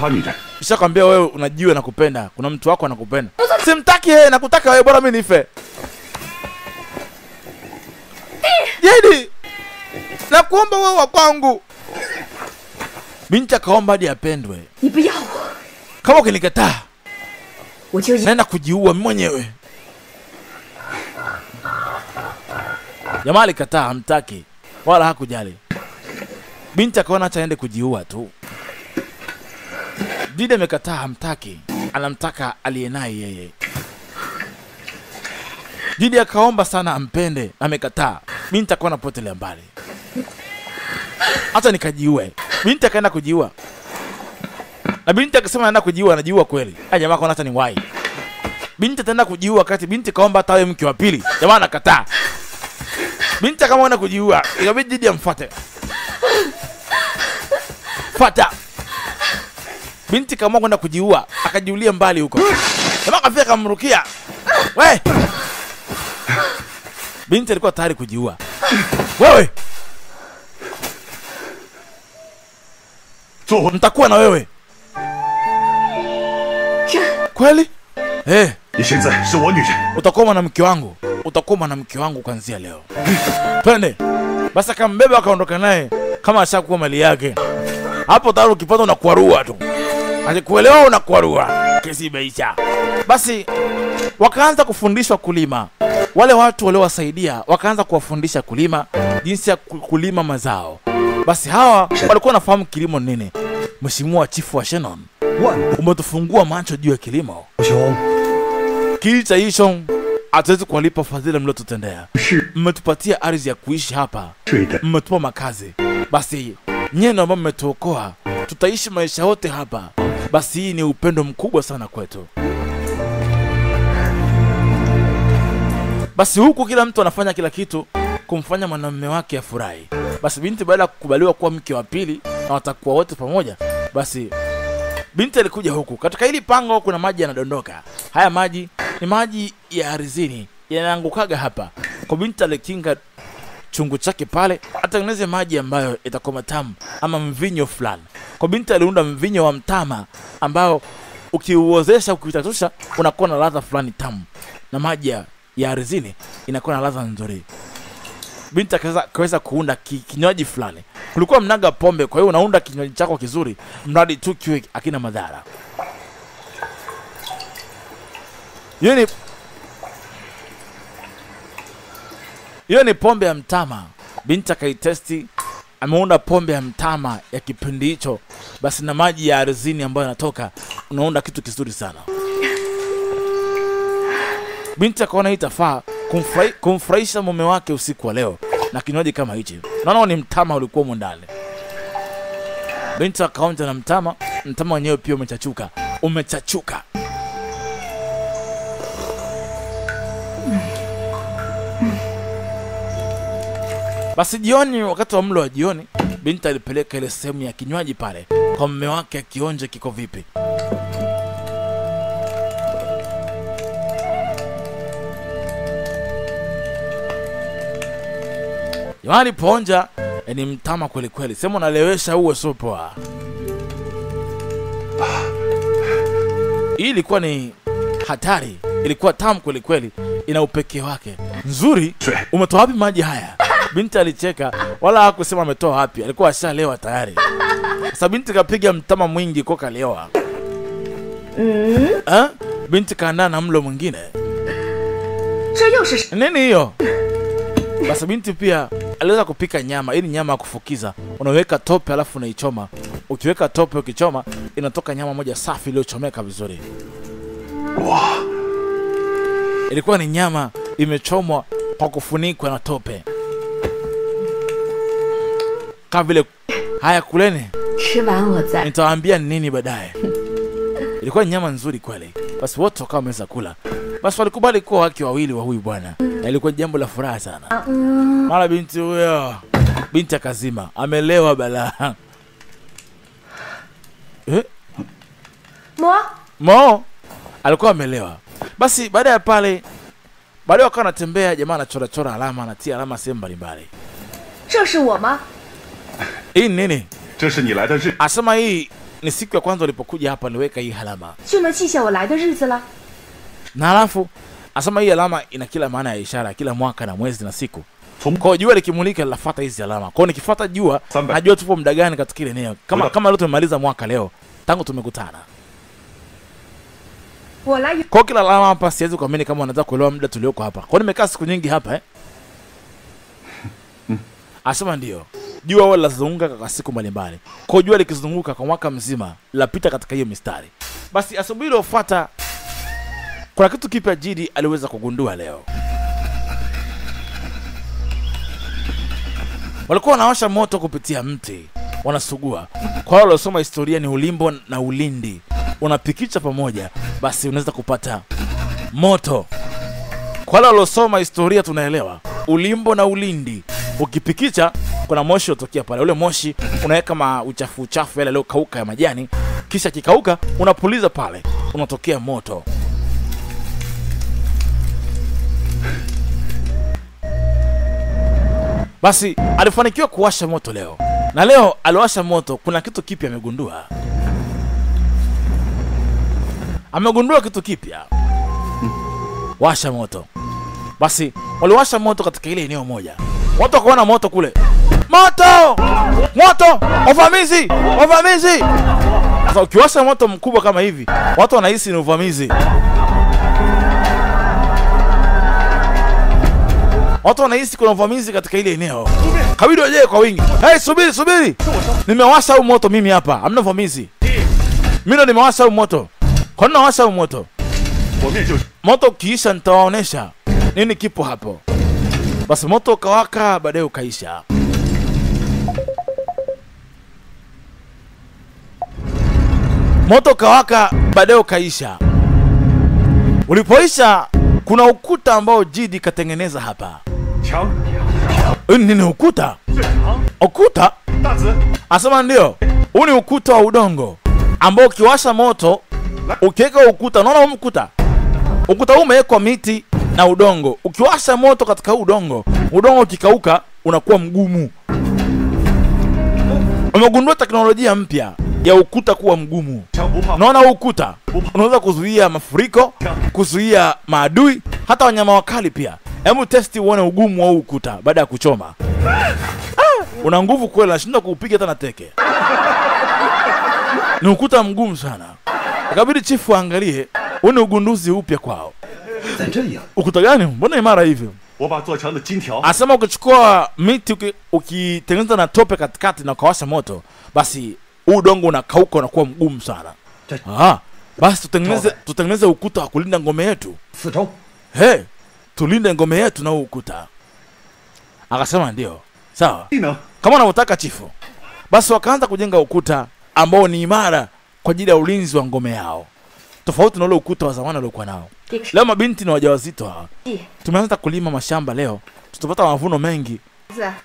Nishakwambia wewe unajua nakupenda. Kuna mtu wako anakupenda. Simtaki yeye, nakutaka wewe, bora mimi nife. Jidi! Nakuomba wewe wa kwangu. Binti akaomba hadi apendwe. Kama ukinikataa, naenda kujiua mwenyewe. Jamaa alikataa, hamtaki wala hakujali. Binti akaona acha aende kujiua tu. Jidi amekataa, hamtaki. Anamtaka aliyenaye yeye. Jidi akaomba sana ampende, amekataa. binti akawa anapotelea mbali. Hata nikajiue. Binti akaenda kujiua. Na binti akisema anaenda kujiua, anajiua kweli. Jamaa kaona hata ni wai. Binti ataenda kujiua wakati binti kaomba hata awe mke wa pili. Jamaa anakataa. Binti akaona kujiua, ikabidi Didi amfuate. Fuata. Binti kama kwenda kujiua, akajiulia mbali huko. Jamaa kafika kamrukia. We! Binti alikuwa tayari kujiua. Wewe! Nitakuwa na wewe. Kweli? Utakuwa mwanamke wangu. Utakuwa mwanamke wangu kuanzia leo. Twende. Basi akambeba akaondoka naye kama ashakuwa mali yake. Hapo tayari ukipata unakuarua tu. Akikuelewa unakuarua. Kesi imeisha. Basi wakaanza kufundishwa kulima. Wale watu waliowasaidia wakaanza kuwafundisha kulima, jinsi ya kulima mazao. Basi hawa walikuwa wanafahamu kilimo nini. Mheshimiwa Chifu wa Shannon, umetufungua macho juu ya kilimo. Kicha hicho hatuwezi kuwalipa fadhila mliotutendea. Mmetupatia ardhi ya kuishi hapa. Mmetupa makazi. Basi nyinyi ambao mmetuokoa, tutaishi maisha yote hapa. Basi hii ni upendo mkubwa sana kwetu. Basi huku kila mtu anafanya kila kitu kumfanya mwanamume wake afurahi. Basi binti baada ya kukubaliwa kuwa mke wa pili na watakuwa wote pamoja, basi binti alikuja huku. Katika hili pango kuna maji yanadondoka. Haya maji ni maji ya ardhini, yanaangukaga hapa. Kwa binti alikinga chungu chake pale, atengeneze maji ambayo itakuwa matamu ama mvinyo fulani. Kwa binti aliunda mvinyo wa mtama ambao ukiuozesha, ukitatusha, unakuwa na ladha fulani tamu. Na maji ya ardhini inakuwa na ladha nzuri. Binti akaweza kuunda kinywaji fulani. Kulikuwa mnaga pombe, kwa hiyo unaunda kinywaji chako kizuri mradi tu kiwe hakina madhara. Hiyo ni pombe ya mtama. Binti akaitesti, ameunda pombe ya mtama ya kipindi hicho. Basi na maji ya ardhini ambayo yanatoka, unaunda kitu kizuri sana. Binti akaona itafaa kumfurahisha mume wake usiku wa leo na kinywaji kama hichi. Naona ni mtama ulikuwa ndani. Binti akaonja na mtama wenyewe pia umechachuka. Basi jioni, wakati wa mlo wa jioni, binti alipeleka ile sehemu ya kinywaji pale kwa mume wake akionje kiko vipi. Jamani ponja, ni mtama kweli kweli. Sema unalewesha uwe sopoa. Hii ilikuwa ni hatari. Ilikuwa tamu kweli kweli. Ina upekee wake. Nzuri, umetoa wapi maji haya? Binti alicheka, wala hakusema ametoa wapi. Alikuwa ashalewa tayari. Sasa binti kapiga mtama mwingi kwa kalewa. Binti kaandaa na mlo mwingine. Nini hiyo? Basi binti pia aliweza kupika nyama. Hii ni nyama ya kufukiza. Unaweka tope alafu unaichoma. Ukiweka tope ukichoma, inatoka nyama moja safi iliyochomeka vizuri. Ilikuwa ni nyama imechomwa kwa kufunikwa na tope. Kama vile haya kuleni. Nitawaambia nini baadaye. Ilikuwa ni nyama nzuri kweli. Basi wote wakawa wameweza kula. Basi walikubali kuwa wake wawili wa huyu bwana. Na ilikuwa jambo la furaha sana. Mara binti huyo, binti akazima, amelewa balaa. Mo alikuwa amelewa. Basi baada ya pale, baada wakawa anatembea, jamaa anachora alama, anatia alama sehemu mbalimbali. Hii nini? Asema hii ni siku ya kwanza ulipokuja hapa niweka hii alama. Na alafu asema hii alama ina kila maana ya ishara, kila mwaka na mwezi na siku. Kwa jua likimulika lafuata hizi alama. Kwa nikifuata jua, najua tupo muda gani katika ile eneo. Kama leo tumemaliza mwaka leo, tangu tumekutana. Kwa kila alama hapa siwezi kuamini kama unataka kuelewa muda tulioko hapa. Kwa nimekaa siku nyingi hapa Asema ndio. Jua wala lazunguka kwa siku mbalimbali. Kwa jua likizunguka kwa mwaka mzima, lapita katika hiyo mistari. Basi asubuhi iliyofuata kuna kitu kipya Jidi aliweza kugundua leo. walikuwa wanawasha moto kupitia mti, wanasugua. Kwa wale waliosoma historia ni ulimbo na ulindi, unapikicha pamoja, basi unaweza kupata moto. Kwa wale waliosoma historia tunaelewa ulimbo na ulindi, ukipikicha kuna moshi utokea pale. Ule moshi unaweka uchafu yale yaliyokauka ya majani, kisha kikauka unapuliza pale, unatokea moto. Basi alifanikiwa kuwasha moto leo, na leo aliwasha moto. Kuna kitu kipya amegundua. Amegundua kitu kipya. Washa moto. Basi waliwasha moto katika ile eneo moja. Watu wakaona moto kule. Moto! Moto! Uvamizi! Uvamizi! Sasa ukiwasha moto mkubwa kama hivi, watu wanahisi ni uvamizi. Watu wanahisi kuna uvamizi katika ile eneo. Kabidi waje kwa wingi. Hey, subiri, subiri. Nimewasha huu moto mimi hapa. Hamna uvamizi. Mimi ndo nimewasha huu moto. Kwa nini nawasha huu moto? Moto kiisha nitawaonesha nini kipo hapo. Basi moto ukawaka, baadaye ukaisha. Moto ukawaka, baadaye ukaisha. Ulipoisha, kuna ukuta ambao Jidi katengeneza hapa. Nini ukuta? Ukuta? Asema ndio. Huu ni ukuta wa udongo ambao ukiwasha moto ukiweka ukuta, unaona huu ukuta? Ukuta huu umewekwa miti na udongo. Ukiwasha moto katika udongo, udongo ukikauka unakuwa mgumu. Umegundua teknolojia mpya ya ukuta kuwa mgumu. Unaona huu ukuta unaweza kuzuia mafuriko, kuzuia maadui, hata wanyama wakali pia. Hebu testi uone ugumu wa ukuta baada ya kuchoma. Una nguvu kweli, nashinda kuupiga hata na teke. Ni ukuta mgumu sana. Ikabidi chifu angalie, une ugunduzi upya kwao. Ukuta gani? Mbona imara hivyo? Asema ukichukua miti ukitengeneza na tope katikati na ukawasha moto, basi udongo unakauka unakuwa mgumu sana. Basi tutengeneze ukuta wa kulinda ngome yetu. Tulinde ngome yetu na ukuta. Akasema ndio. Sawa. Kama unavyotaka chifu. Basi wakaanza kujenga ukuta ambao ni imara kwa ajili ya ulinzi wa ngome yao. Tofauti na ule ukuta wa zamani waliokuwa nao. Leo mabinti na wajawazito hawa. Tumeanza kulima mashamba leo. Tutapata mavuno mengi.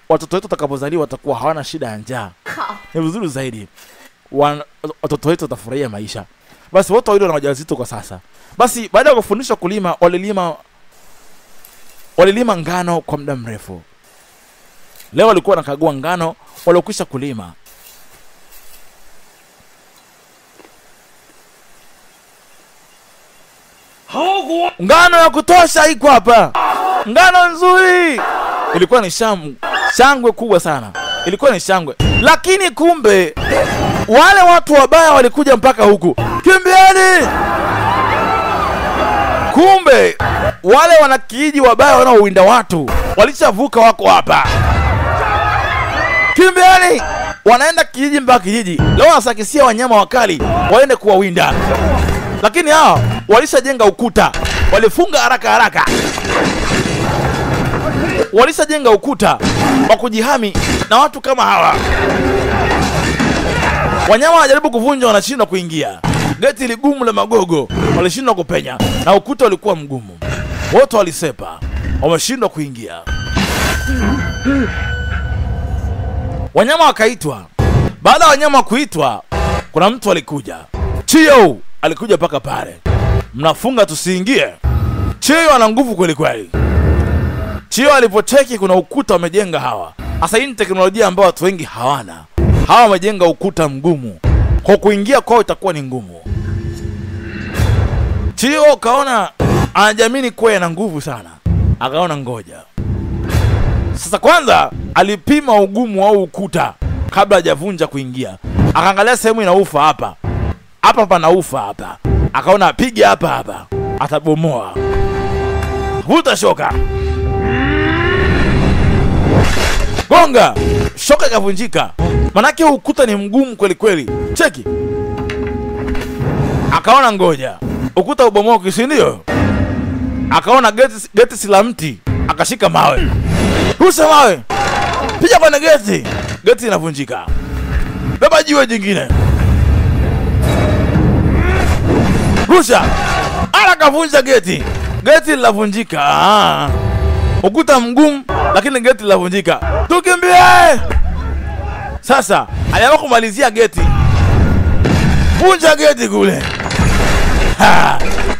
Watoto wetu watakapozaliwa watakuwa hawana shida ya njaa. Ni vizuri zaidi. Watoto wetu watafurahia maisha. Basi wote wawili wana wajawazito kwa sasa. Basi baada ya kufundishwa kulima, walilima ngano kwa muda mrefu. Leo walikuwa wanakagua ngano waliokwisha kulima. Ngano ya kutosha iko hapa. Ngano nzuri. Ilikuwa ni shangwe kubwa sana. Ilikuwa ni shangwe. Lakini kumbe wale watu wabaya walikuja mpaka huku. Kimbieni! Kumbe wale wanakijiji wabaya wanaowinda watu walishavuka, wako hapa. Kimbieni! Wanaenda kijiji mpaka kijiji. Leo wanasakisia wanyama wakali waende kuwawinda. Lakini hao walishajenga ukuta. Walifunga haraka haraka. Walishajenga ukuta wa kujihami na watu kama hawa. Wanyama wanajaribu kuvunja, wanashindwa kuingia. Geti ligumu la magogo, walishindwa kupenya, na ukuta ulikuwa mgumu. Wote walisepa, wameshindwa kuingia. Wanyama wakaitwa. Baada ya wanyama kuitwa, kuna mtu alikuja. Chio alikuja paka pale. Mnafunga tusiingie. Chio ana nguvu kweli kweli. Chio alipocheki kuna ukuta wamejenga hawa. Sasa hii ni teknolojia ambayo watu wengi hawana. Hawa wamejenga ukuta mgumu. Kwa kuingia kwao itakuwa ni ngumu. Chio kaona anajamini kuwa ana nguvu sana. Akaona ngoja. Sasa kwanza alipima ugumu wa ukuta kabla hajavunja kuingia. Akaangalia sehemu ina ufa hapa. Hapa pana ufa hapa. Akaona apige hapa. Atabomoa. Vuta shoka. Gonga. Shoka ikavunjika. Manake ukuta ni mgumu kweli kweli. Cheki. Akaona ngoja. Ukuta ubomoke, si ndio? Akaona geti si la mti. Akashika mawe. Rusha mawe. Piga kwenye geti. Geti inavunjika. Beba jiwe jingine. Rusha. Ala kavunja geti. Geti linavunjika. Ukuta mgumu lakini geti linavunjika. Tukimbie. Sasa aliamua kumalizia geti. Vunja geti kule.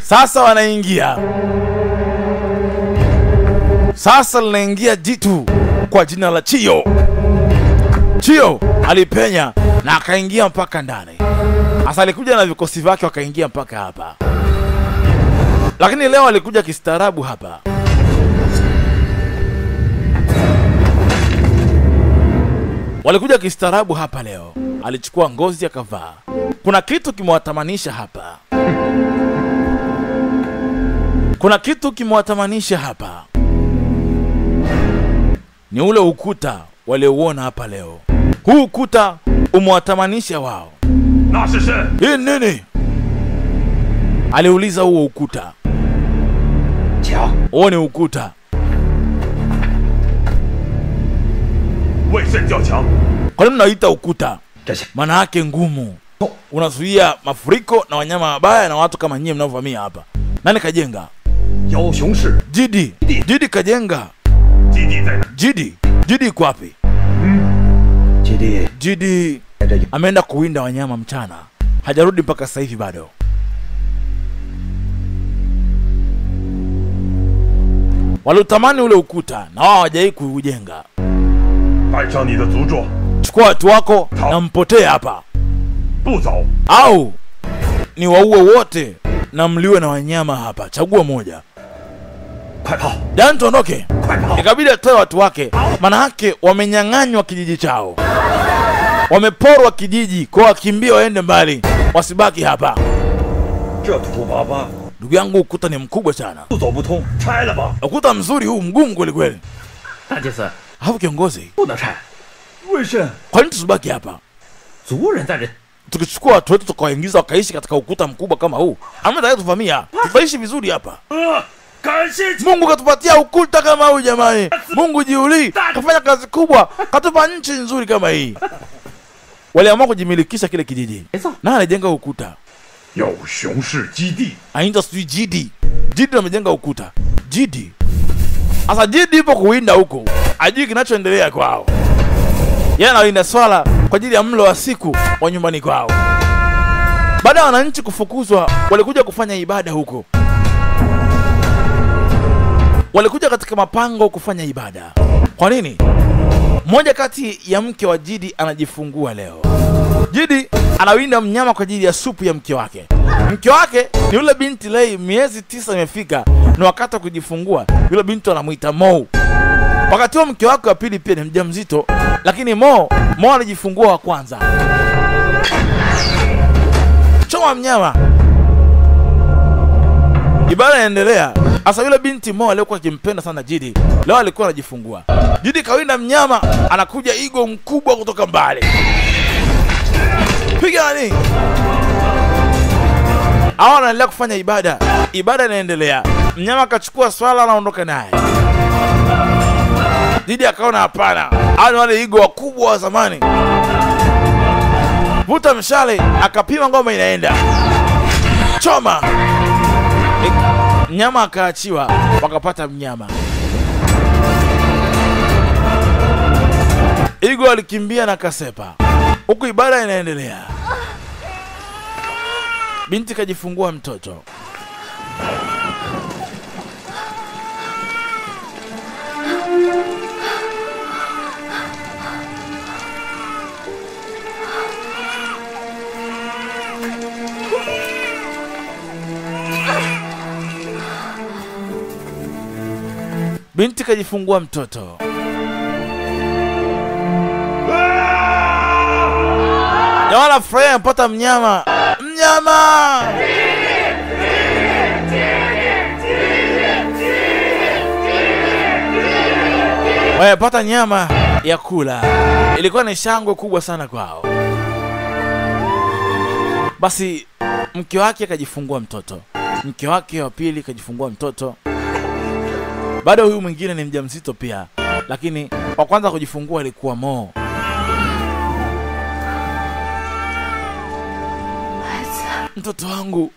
Sasa wanaingia. Sasa linaingia jitu kwa jina la Chio. Chio alipenya na akaingia mpaka ndani. Asa alikuja na vikosi vyake wakaingia mpaka hapa. Lakini leo alikuja kistaarabu hapa. Walikuja kistaarabu hapa leo. Alichukua ngozi akavaa. Kuna kitu kimewatamanisha hapa. Kuna kitu kimewatamanisha hapa. Ni ule ukuta waliouona hapa leo. Huu ukuta umewatamanisha wao. Hii nini? Aliuliza huo ukuta. Huo ni ukuta. Kwa nini mnaita ukuta? Maana yake ngumu. Unazuia mafuriko na wanyama wabaya na watu kama nyie mnaovamia hapa. Nani kajenga? Jidi. Jidi kajenga. Jidi iko wapi? Jidi ameenda kuwinda wanyama mchana. Hajarudi mpaka sasa hivi bado. Walitamani ule ukuta na wao hawajai kuujenga. Chukua watu wako na mpotee hapa. Au ni waue wote na mliwe na wanyama hapa. Chagua moja. Jana tuondoke. Ikabidi atoe watu wake. Maana yake wamenyang'anywa kijiji chao. Wameporwa kijiji kwa wakimbia waende mbali. Wasibaki hapa. Ndugu yangu ukuta ni mkubwa sana. Ukuta mzuri huu mgumu kweli kweli. Hapo kiongozi. Kwa nini tusibaki hapa? Tukichukua watu wetu tukawaingiza wakaishi katika ukuta mkubwa kama huu. Amna tuvamia. Tutaishi vizuri hapa. Mungu katupatia ukuta kama huu jamani. Mungu jiuli kafanya kazi kubwa, katupa nchi nzuri kama hii. Waliamua kujimilikisha kile kijiji. Na anajenga ukuta. Ainda sui Jidi. Jidi amejenga ukuta. Jidi. Asa Jidi ipo kuwinda huko. Ajui kinachoendelea kwao. Yeye anawinda swala kwa ajili ya mlo wa siku wa nyumbani kwao. Baada ya wananchi kufukuzwa, walikuja kufanya ibada huko. Walikuja katika mapango kufanya ibada. Kwa nini? Mmoja kati ya mke wa Jidi anajifungua leo. Jidi anawinda mnyama kwa ajili ya supu ya mke wake. Mke wake ni yule binti Lei, miezi 9 imefika. Ni wakati wa kujifungua. Yule binti anamuita Mo. Wakati huo mke wake wa pili pia ni mjamzito, lakini Mo anajifungua wa kwanza. Choma mnyama. Ibada inaendelea. Asa yule binti Mo alikuwa akimpenda sana Jidi. Leo alikuwa anajifungua. Jidi kawinda mnyama, anakuja igo mkubwa kutoka mbali. Piga nani? Hao wanaendelea kufanya ibada. Ibada inaendelea. Mnyama akachukua swala anaondoka naye. Jidi akaona hapana. Hao wale igo wakubwa wa zamani. Vuta mshale, akapima ngoma inaenda. Choma. Mnyama akaachiwa, wakapata mnyama. Igo alikimbia na kasepa. Huku ibada inaendelea. Binti kajifungua mtoto. Binti kajifungua mtoto. Jamaa furaha mpata mnyama. Mnyama! Wamepata nyama ya kula. Ilikuwa ni shangwe kubwa sana kwao. Basi mke wake akajifungua mtoto. Mke wake wa pili akajifungua mtoto. Bado huyu mwingine ni mjamzito pia. lakini wa kwanza kujifungua ilikuwa Mo. 孩子， Mtoto wangu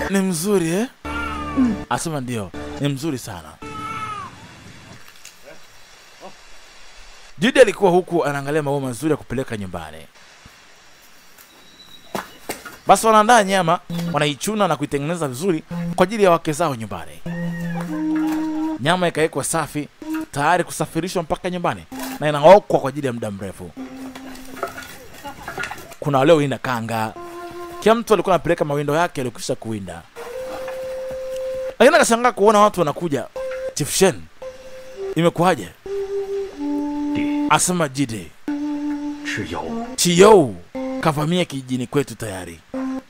ni mzuri eh? Asema ndio, ni mzuri sana. Judy alikuwa huku anaangalia maua mazuri ya kupeleka nyumbani. Basi wanaandaa nyama, wanaichuna na kuitengeneza vizuri kwa ajili ya wake zao nyumbani. Nyama ikawekwa safi, tayari kusafirishwa mpaka nyumbani na inaokwa kwa ajili ya muda mrefu. Kuna wale winda kanga. Kila mtu alikuwa anapeleka mawindo yake aliyokwisha kuwinda. Lakini akashangaa kuona watu wanakuja. Chief Shen, imekuwaje? Asema Jide. Chiyo kavamia kijijini kwetu tayari.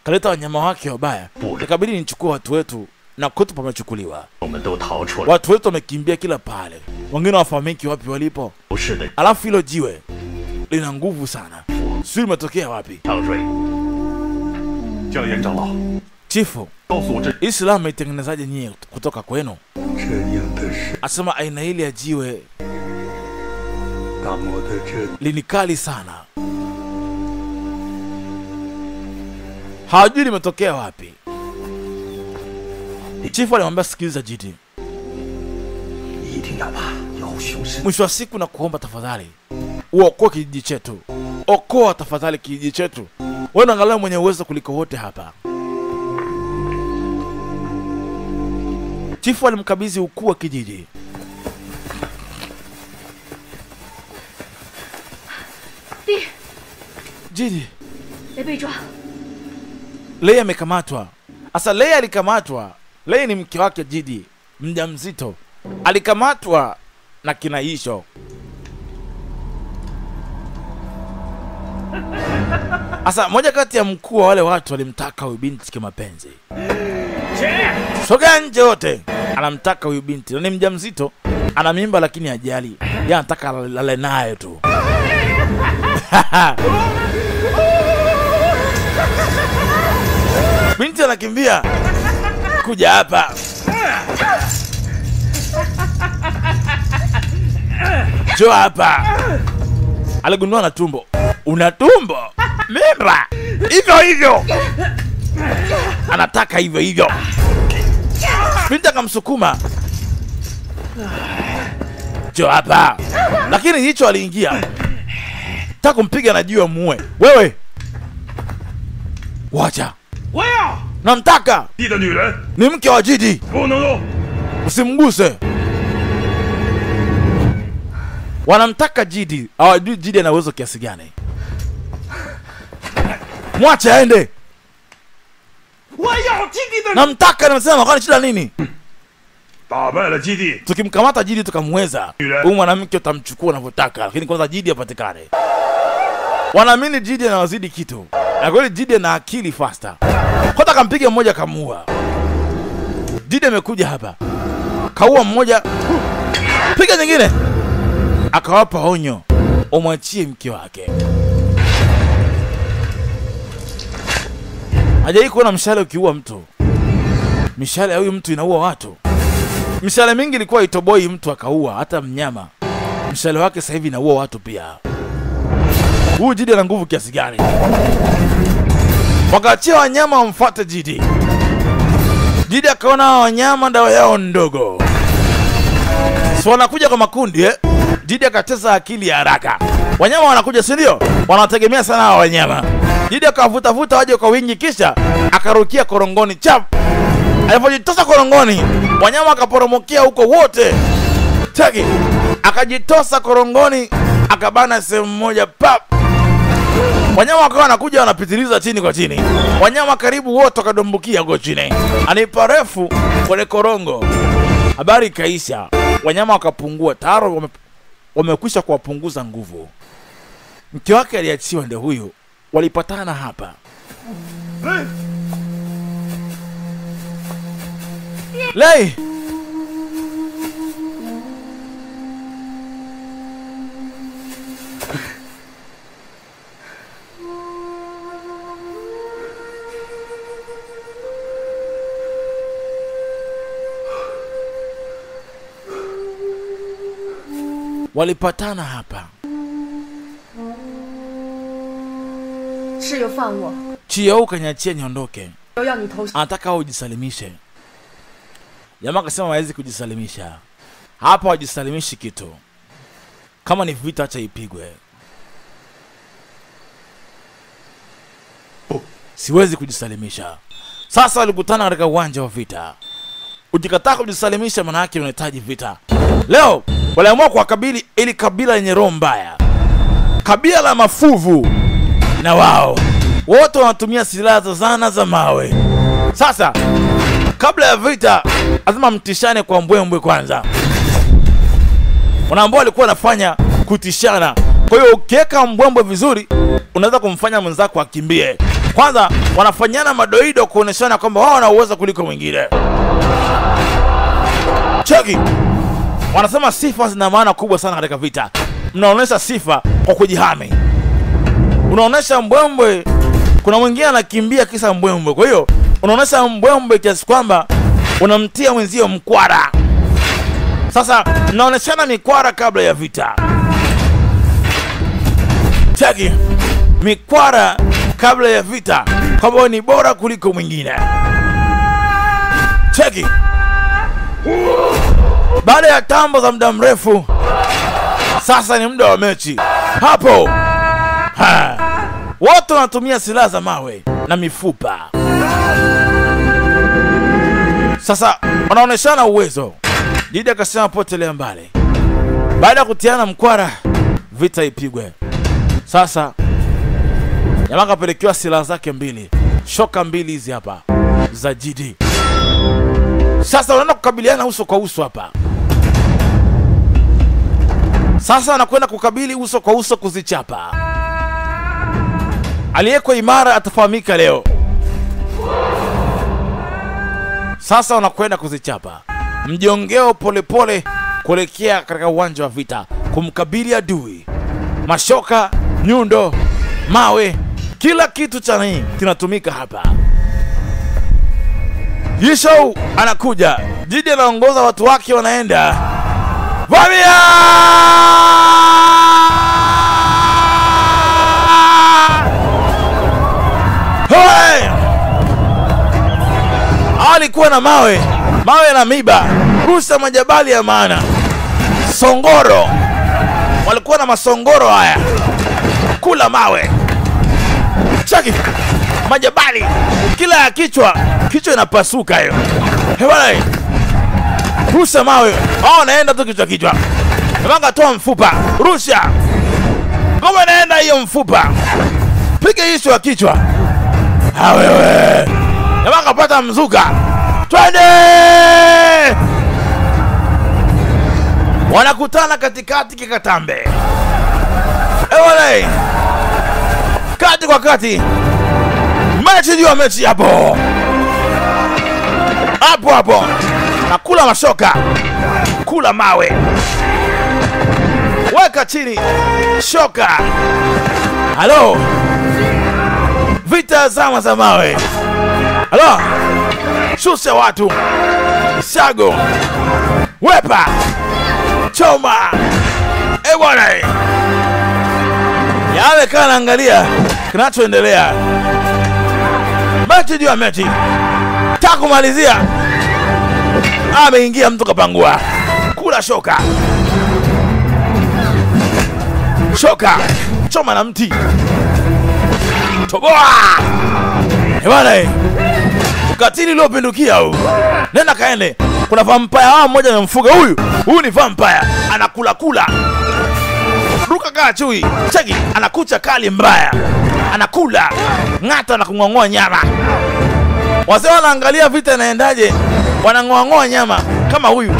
Kaleta wanyama wake wabaya. Ikabidi nichukue watu wetu na kwetu pamechukuliwa. Watu wetu wamekimbia kila pale. Wengine wafahamiki wapi walipo. Alafu hilo jiwe lina nguvu sana. Sio limetokea wapi? Chifu, Islam imeitengenezaje nyie kutoka kwenu? Asema aina ile ya jiwe linikali sana. Hajui limetokea wapi. Chifu alimwambia sikiliza Jidi. Mwisho wa siku na kuomba tafadhali uokoe kijiji chetu. Okoa tafadhali kijiji chetu. Wewe angalau mwenye uwezo kuliko wote hapa. Chifu alimkabidhi ukuu wa kijiji. Jidi, Leia amekamatwa. Asa Leia alikamatwa. Leia ni mke wake Jidi, mjamzito. Alikamatwa na kina Isho. Asa moja kati ya mkuu wa wale watu walimtaka huyu binti kimapenzi. Soga nje wote. Anamtaka huyu binti. Na ni mjamzito, ana mimba lakini hajali. Yeye anataka lale naye tu. Binti anakimbia kuja hapa. Jo hapa. Aligundua na tumbo. Una tumbo? Mimba. Hivyo hivyo. Anataka hivyo hivyo. Binti akamsukuma. Jo hapa. Lakini hicho aliingia. Taka kumpiga na jiwe muue. Wewe. Wacha. Namtaka. Ni mke wa Jidi. Usimguse. Wanamtaka Jidi. Hawajui Jidi ana uwezo kiasi gani. Mwache aende. Namtaka, nimesema kwani shida nini? Tukimkamata Jidi tukamweza, huyu mwanamke utamchukua unavyotaka, lakini kwanza Jidi apatikane. Wanaamini Jidi anawazidi kitu. Na kweli Jidi ana akili faster. Kwanza kampiga mmoja kamuua. Jidi amekuja hapa. Kaua mmoja. Piga nyingine. Akawapa onyo. Umwachie mke wake. Hajai kuona mshale ukiua mtu. Mishale ya huyu mtu inaua watu. Mishale mingi ilikuwa itoboi mtu akaua, hata mnyama. Mshale wake sasa hivi inaua watu pia. Huyu Jidi ana nguvu kiasi gani? Wakaachia wanyama wamfuate Jidi. Jidi akaona wanyama dawa yao ndogo. So wanakuja kwa makundi eh? Jidi akateza akili ya haraka. Wanyama wanakuja si ndio? Wanategemea sana hawa wanyama. Jidi akavuta waje kwa wingi kisha akarukia korongoni chap. Alipojitosa korongoni, wanyama akaporomokia huko wote. Tagi akajitosa korongoni, akabana sehemu moja pap. Wanyama wakawa wanakuja wanapitiliza chini kwa chini. Wanyama karibu wote wakadombukia huko chini. Anipa refu kwenye korongo. Habari kaisha. Wanyama wakapungua. Tayari wamekwisha kuwapunguza nguvu. Mke wake aliachiwa ndio huyu. Walipatana hapa. Lei! walipatana hapa. 室友放我， Chiyo kaniachia niondoke. 都要你投降。 Anataka ujisalimishe. Jamaa akasema hawezi kujisalimisha. Hapa wajisalimishi kitu. Kama ni vita acha ipigwe. Siwezi kujisalimisha. Sasa walikutana katika uwanja wa vita. Ukikataa kujisalimisha maana yake unahitaji vita. Leo waliamua kuwakabili ili kabila lenye roho mbaya. Kabila la mafuvu. Na wao wote wanatumia silaha za zana za mawe. Sasa kabla ya vita lazima mtishane kwa mbwembwe kwanza. Wanaambao walikuwa wanafanya kutishana. Kwa hiyo ukiweka mbwembwe vizuri unaweza kumfanya mwenzako akimbie. Kwanza wanafanyana madoido kuoneshana kwamba wao wana uwezo kuliko mwingine. Cheki. Wanasema sifa zina maana kubwa sana katika vita. Mnaonesha sifa kwa kujihami. Unaonesha mbwembwe, kuna mwingine anakimbia kisa mbwembwe. Kwa hiyo unaonesha mbwembwe kiasi kwamba unamtia mwenzio mkwara. Sasa mnaoneshana mikwara kabla ya vita. Cheki. Mikwara kabla ya vita kwamba ni bora kuliko mwingine. Cheki. Baada ya tambo za muda mrefu sasa ni muda wa mechi. Hapo wote wanatumia silaha za mawe na mifupa. Sasa wanaoneshana uwezo. Didi akasema potelea mbali. Baada ya kutiana mkwara vita ipigwe. Sasa jamaa kapelekewa silaha zake mbili. Shoka mbili hizi hapa za Jidi. Sasa wanaenda kukabiliana uso kwa uso hapa. Sasa wanakwenda kukabili uso kwa uso kuzichapa. Aliyeko imara atafahamika leo. Sasa wanakwenda kuzichapa. Mjongeo polepole kuelekea katika uwanja wa vita kumkabili adui. Mashoka, nyundo, mawe, kila kitu cha nini kinatumika hapa. Yishou anakuja. Jidi anaongoza watu wake wanaenda. Vamia! Hoi! Alikuwa na mawe na miba. Rusha majabali ya maana. Songoro. Walikuwa na masongoro haya. Kula mawe. Chaki. Majabali. Kila ya kichwa inapasuka hiyo. Hewala. Rusha mawe. Naenda tu kichwa. Manga toa mfupa. Rusha. Kama naenda hiyo mfupa. Piga hiyo ya kichwa. Wewe. Manga pata mzuka. Twende! Wanakutana katikati kikatambe. Ewale! Kati kwa kati. Mechi juu ya mechi hapo. Hapo. Nakula mashoka. Kula mawe. Weka chini. Shoka. Halo. Vita zama za mawe. Halo. Shusha watu. Shago. Wepa. Choma. Bwana. Yale kana angalia kinachoendelea. Mechi juu ya mechi. Takumalizia. Ameingia mtu kapangua. Kula shoka. Shoka. Choma na mti. Toboa. Bwana. Ukatili uliopindukia huu. Nenda kaende. Kuna vampire mmoja anamfuga huyu. Huyu ni vampire. Anakula. Ruka kaa chui. Cheki. Anakucha kali mbaya. Anakula. Ngata na kung'ong'oa nyama. Wazee wanaangalia vita inaendaje. Wanang'ong'oa nyama kama huyu.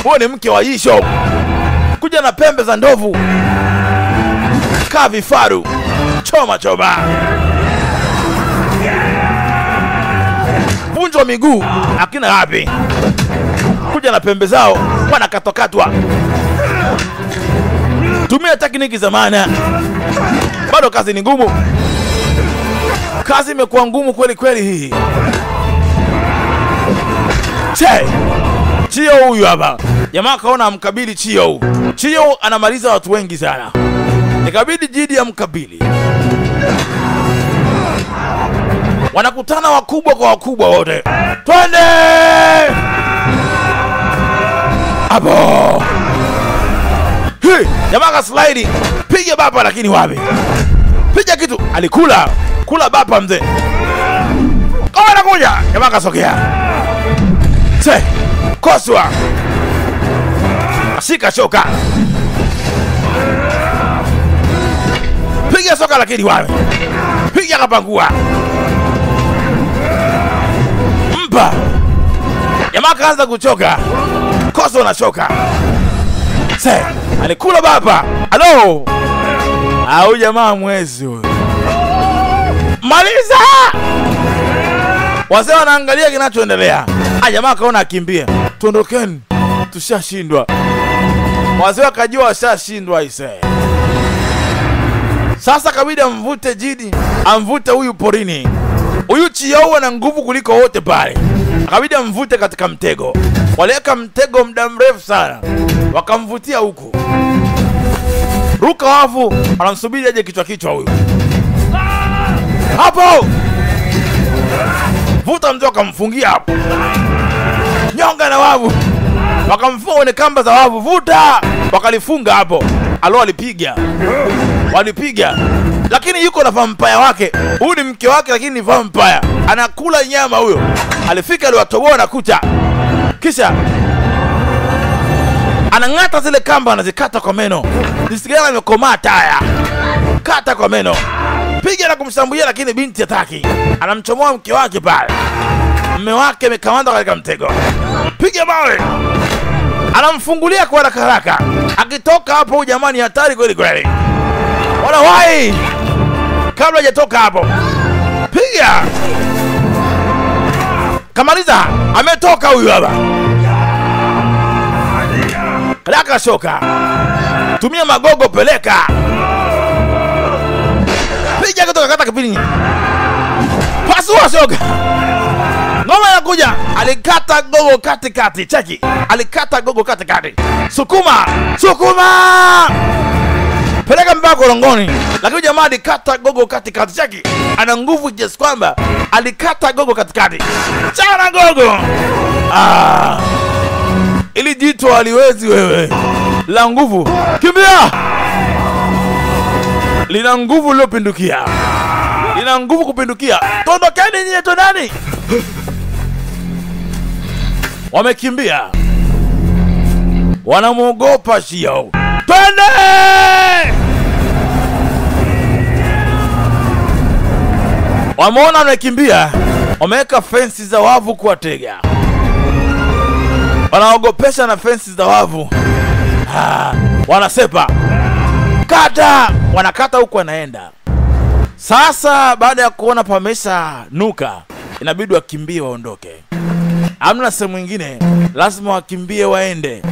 Huyu ni mke wa Yisho. Kuja na pembe za ndovu. Kaa vifaru. Choma. Vunjwa miguu. Akina wapi. Kuja na pembe zao. Wanakatwakatwa. Tumia tekniki za maana. Bado kazi ni ngumu. Kazi imekuwa ngumu kweli hii. Chio huyu hapa. Jamaa kaona amkabili Chio. Chio anamaliza watu wengi sana. Ikabidi Jidi amkabili. Wanakutana wakubwa kwa wakubwa wote. Twende! Hapo. Hey, jamaa ka slide. Piga bapa lakini wapi? Piga kitu. Alikula. Kula bapa mzee. Kama anakuja. Jamaa kasogea. Koswa. Ashika shoka. Piga soka lakini wapi? Piga kapangua. Mpa. Jamaa kaanza kuchoka. Koswa na shoka. Alikula baba. Halo. Au jamaa mwezi huyo. Maliza! Wazee wanaangalia kinachoendelea. Jamaa kaona akimbia. Tuondokeni. Tushashindwa. Wazee wakajua washashindwa ise. Sasa kabidi amvute Jidi, amvute huyu porini. Huyu Chio ana nguvu kuliko wote pale. Kabidi amvute katika mtego. Waliweka mtego muda mrefu sana. Wakamvutia huku. Ruka wavu, anamsubiri aje kichwa huyu. Hapo! Vuta mtu akamfungia hapo. Nyonga na wavu. Wakamfunga kwenye kamba za wavu. Vuta! Wakalifunga hapo. Alo walipiga. Lakini yuko na vampire wake. Huyu ni mke wake lakini ni vampire. Anakula nyama huyo. Alifika aliwatoboa na kucha. Kisha anang'ata zile kamba anazikata kwa meno. Nisigana amekomaa taya. Kata kwa meno. Piga na kumshambulia lakini binti hataki. Anamchomoa mke wake pale. Mume wake amekamanda katika mtego. Piga mawe. Anamfungulia kwa haraka. Akitoka hapo jamani hatari kweli kweli. Wala wai. Kabla hajatoka hapo. Piga. Kamaliza. Ametoka huyu hapa. Kalaka shoka. Tumia magogo peleka. Piga kutoka kata kipini. Pasua shoka. Ngoma inakuja. Alikata gogo katikati. Cheki. Alikata gogo katikati. Sukuma. Peleka mpaka korongoni. Lakini jamaa alikata gogo katikati. Cheki. Ana nguvu just kwamba alikata gogo katikati. Chana gogo. Ili jitu aliwezi wewe. La nguvu. Kimbia. Lina nguvu lilopindukia. Lina nguvu kupindukia. Tondokeni nyie tonani. Wamekimbia. Wanamuogopa Chio. Twende! Wameona wamekimbia. Wameweka fensi za wavu kuwatega. Wanaogopesha na fensi za wavu. Wanasepa. Kata! Wanakata huku wanaenda. Sasa baada ya kuona pamesha nuka, inabidi wakimbie waondoke. Hamna sehemu nyingine, lazima wakimbie waende.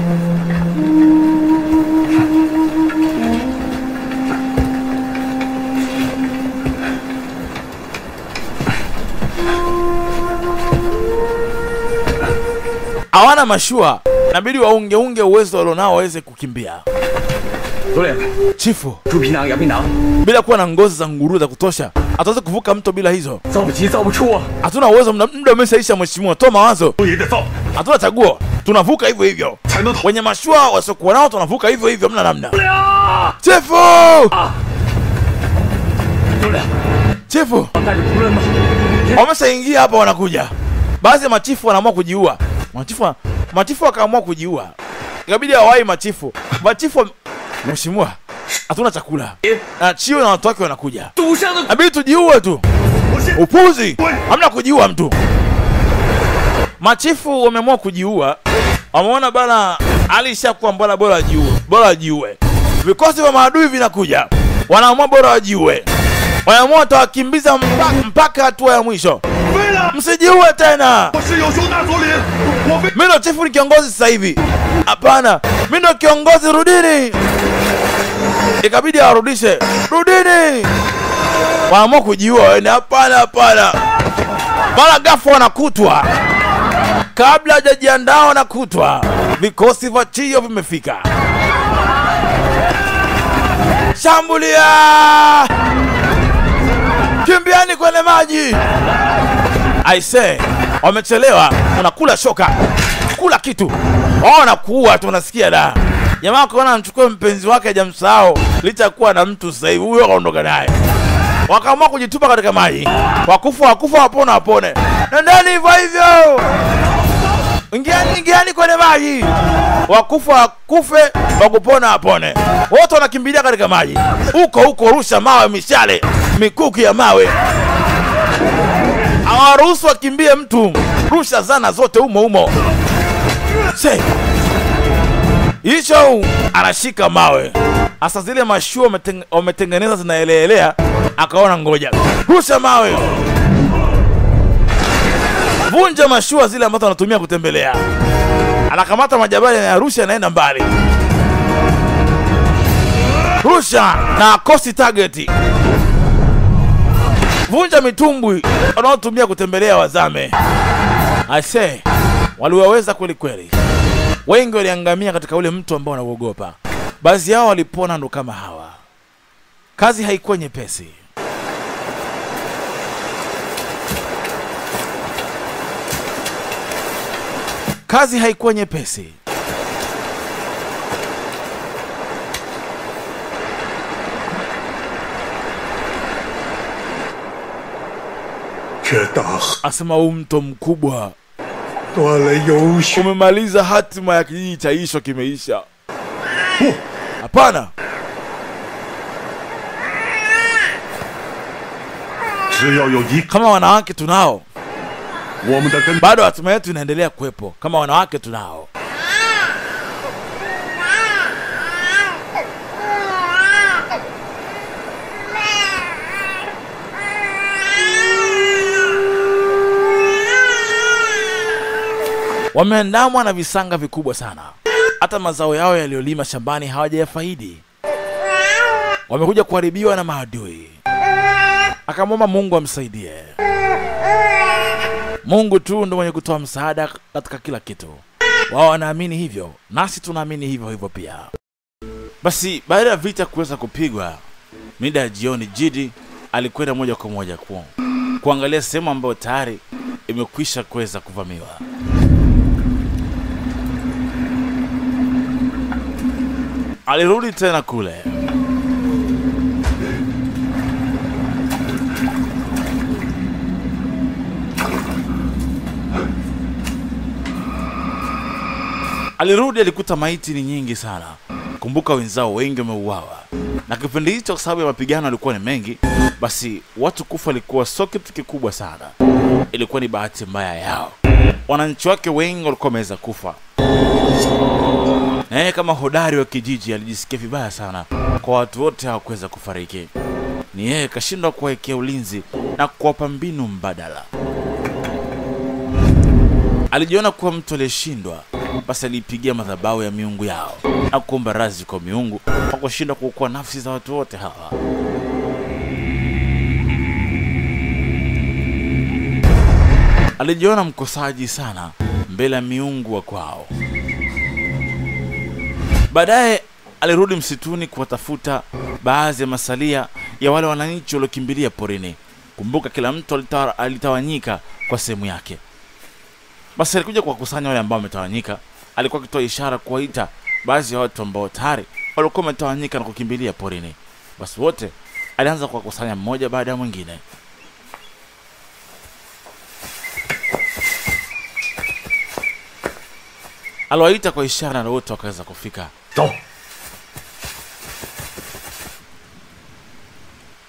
Hawana mashua, inabidi waunge uwezo walionao waweze kukimbia. Chifu, bila kuwa na ngozi za nguruwe za kutosha, ataweza kuvuka mto bila hizo. Hatuna uwezo, muda umeshaisha mheshimiwa. Toa mawazo. Hatuna chaguo. Tunavuka hivyo hivyo. Wenye mashua wasiokuwa nao tunavuka hivyo hivyo, hamna namna. Chifu! Chifu! Wameshaingia hapa wanakuja. Baadhi ya machifu wanaamua kujiua. Machifu wakaamua kujiua. Ikabidi hawai machifu. Machifu mheshimiwa, hatuna chakula. Na Chio na watu wake wanakuja. Inabidi tujiue tu. Upuzi. Hamna kujiua mtu. Machifu wameamua kujiua. Wameona bana alishakuwa mbona bora ajiue. Vikosi vya maadui vinakuja. Wanaamua bora wajiue. Wanaamua watawakimbiza mpaka hatua ya mwisho. Msijiue tena. Mimi ndo chifu, ni kiongozi sasa hivi. Hapana, mimi ndo kiongozi, rudini. Ikabidi warudishe. Rudini. Wanaamua kujiua. Hapana. Mara ghafla wanakutwa. Kabla hajajiandaa na kutwa, vikosi vya Chiyo vimefika. Shambulia! Kimbiani kwenye maji! Aise, wamechelewa. Unakula shoka, kula kitu. Wanakuua tu, unasikia da. Jamaa kaona amchukue mpenzi wake hajamsahau, licha kuwa na mtu sasa hivi, huyo kaondoka naye. Wakaamua kujitupa katika maji. Wakufa wapona wapone. Nendeni hivyo. Ingiani kwenye maji. Wakufa wakufe, wakupona wapone. Wote wanakimbilia katika maji. Huko rusha mawe, mishale, mikuki ya mawe. Hawaruhusu wakimbie mtu. Rusha zana zote umo. Hicho anashika mawe. Asa zile mashua wametengeneza zinaelelea, akaona ngoja. Rusha mawe. Vunja mashua zile ambazo wanatumia kutembelea. Anakamata majabali na rusha, naenda mbali. Rusha na kosi target. Vunja mitumbwi wanaotumia kutembelea wazame. I say, waliwaweza kweli. Wengi waliangamia katika ule mtu ambao wanauogopa. Baadhi yao walipona, ndo kama hawa. Kazi haikuwa nyepesi. Kazi haikuwa nyepesi. Asema mto mkubwa umemaliza hatima ya kijiji cha Isho, kimeisha. Hapana. Kama wanawake tunao, bado hatima yetu inaendelea kuwepo. Kama wanawake tunao. Wameandamwa na visanga vikubwa sana. Hata mazao yao yaliyolima shambani hawajayafaidi. Wamekuja kuharibiwa na maadui. Akamwomba Mungu amsaidie. Mungu tu ndo mwenye kutoa msaada katika kila kitu. Wao wanaamini hivyo, nasi tunaamini hivyo pia. Basi baada ya vita kuweza kupigwa, mida ya jioni, Jidi alikwenda moja kwa moja kuangalia sehemu ambayo tayari imekwisha kuweza kuvamiwa. Alirudi tena kule. Alikuta maiti ni nyingi sana. Kumbuka wenzao wengi wameuawa. Na kipindi hicho, kwa sababu ya mapigano yalikuwa ni mengi, basi watu kufa ilikuwa sio kitu kikubwa sana. Ilikuwa ni bahati mbaya yao. Wananchi wake wengi walikuwa wameweza kufa. Na kama hodari wa kijiji alijisikia vibaya sana kwa watu wote hawakuweza kufariki. Ni yeye kashindwa kuwekea ulinzi na kuwapa mbinu mbadala. Alijiona kuwa mtu aliyeshindwa, basi alipigia madhabahu ya miungu yao na kuomba radhi kwa miungu kwa kushindwa kuokoa nafsi za watu wote hawa. Alijiona mkosaji sana mbele ya miungu wa kwao. Baadaye alirudi msituni kuwatafuta baadhi ya masalia ya wale wananchi waliokimbilia porini. Kumbuka kila mtu alitawanyika kwa sehemu yake. Basi alikuja kuwakusanya wale ambao wametawanyika. Alikuwa akitoa ishara kuwaita baadhi ya watu ambao tayari walikuwa wametawanyika na kukimbilia porini. Basi wote alianza kuwakusanya mmoja baada ya mwingine. Aliwaita kwa ishara na wote wakaweza kufika.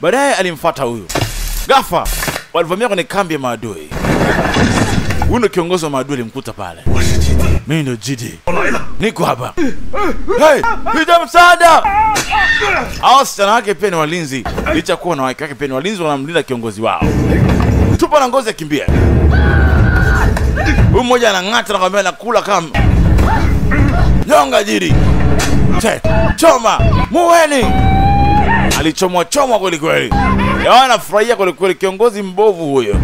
Baadaye alimfuata huyu. Ghafla walivamia kwenye kambi ya maadui. Huyu ndio kiongozi wa maadui, alimkuta pale. Mimi ndio Jidi. Niko hapa. Hey, nita msaada. Hao wasichana wake pia ni walinzi. Licha kuwa na wake pia ni walinzi, wanamlinda kiongozi wao. Tupa na ngozi akimbia. Huyu mmoja anang'ata na kwambia nakula kama nyonga Jidi. Choma, muweni. Alichomwa kweli kweli. Yao anafurahia kweli kweli, kiongozi mbovu huyo.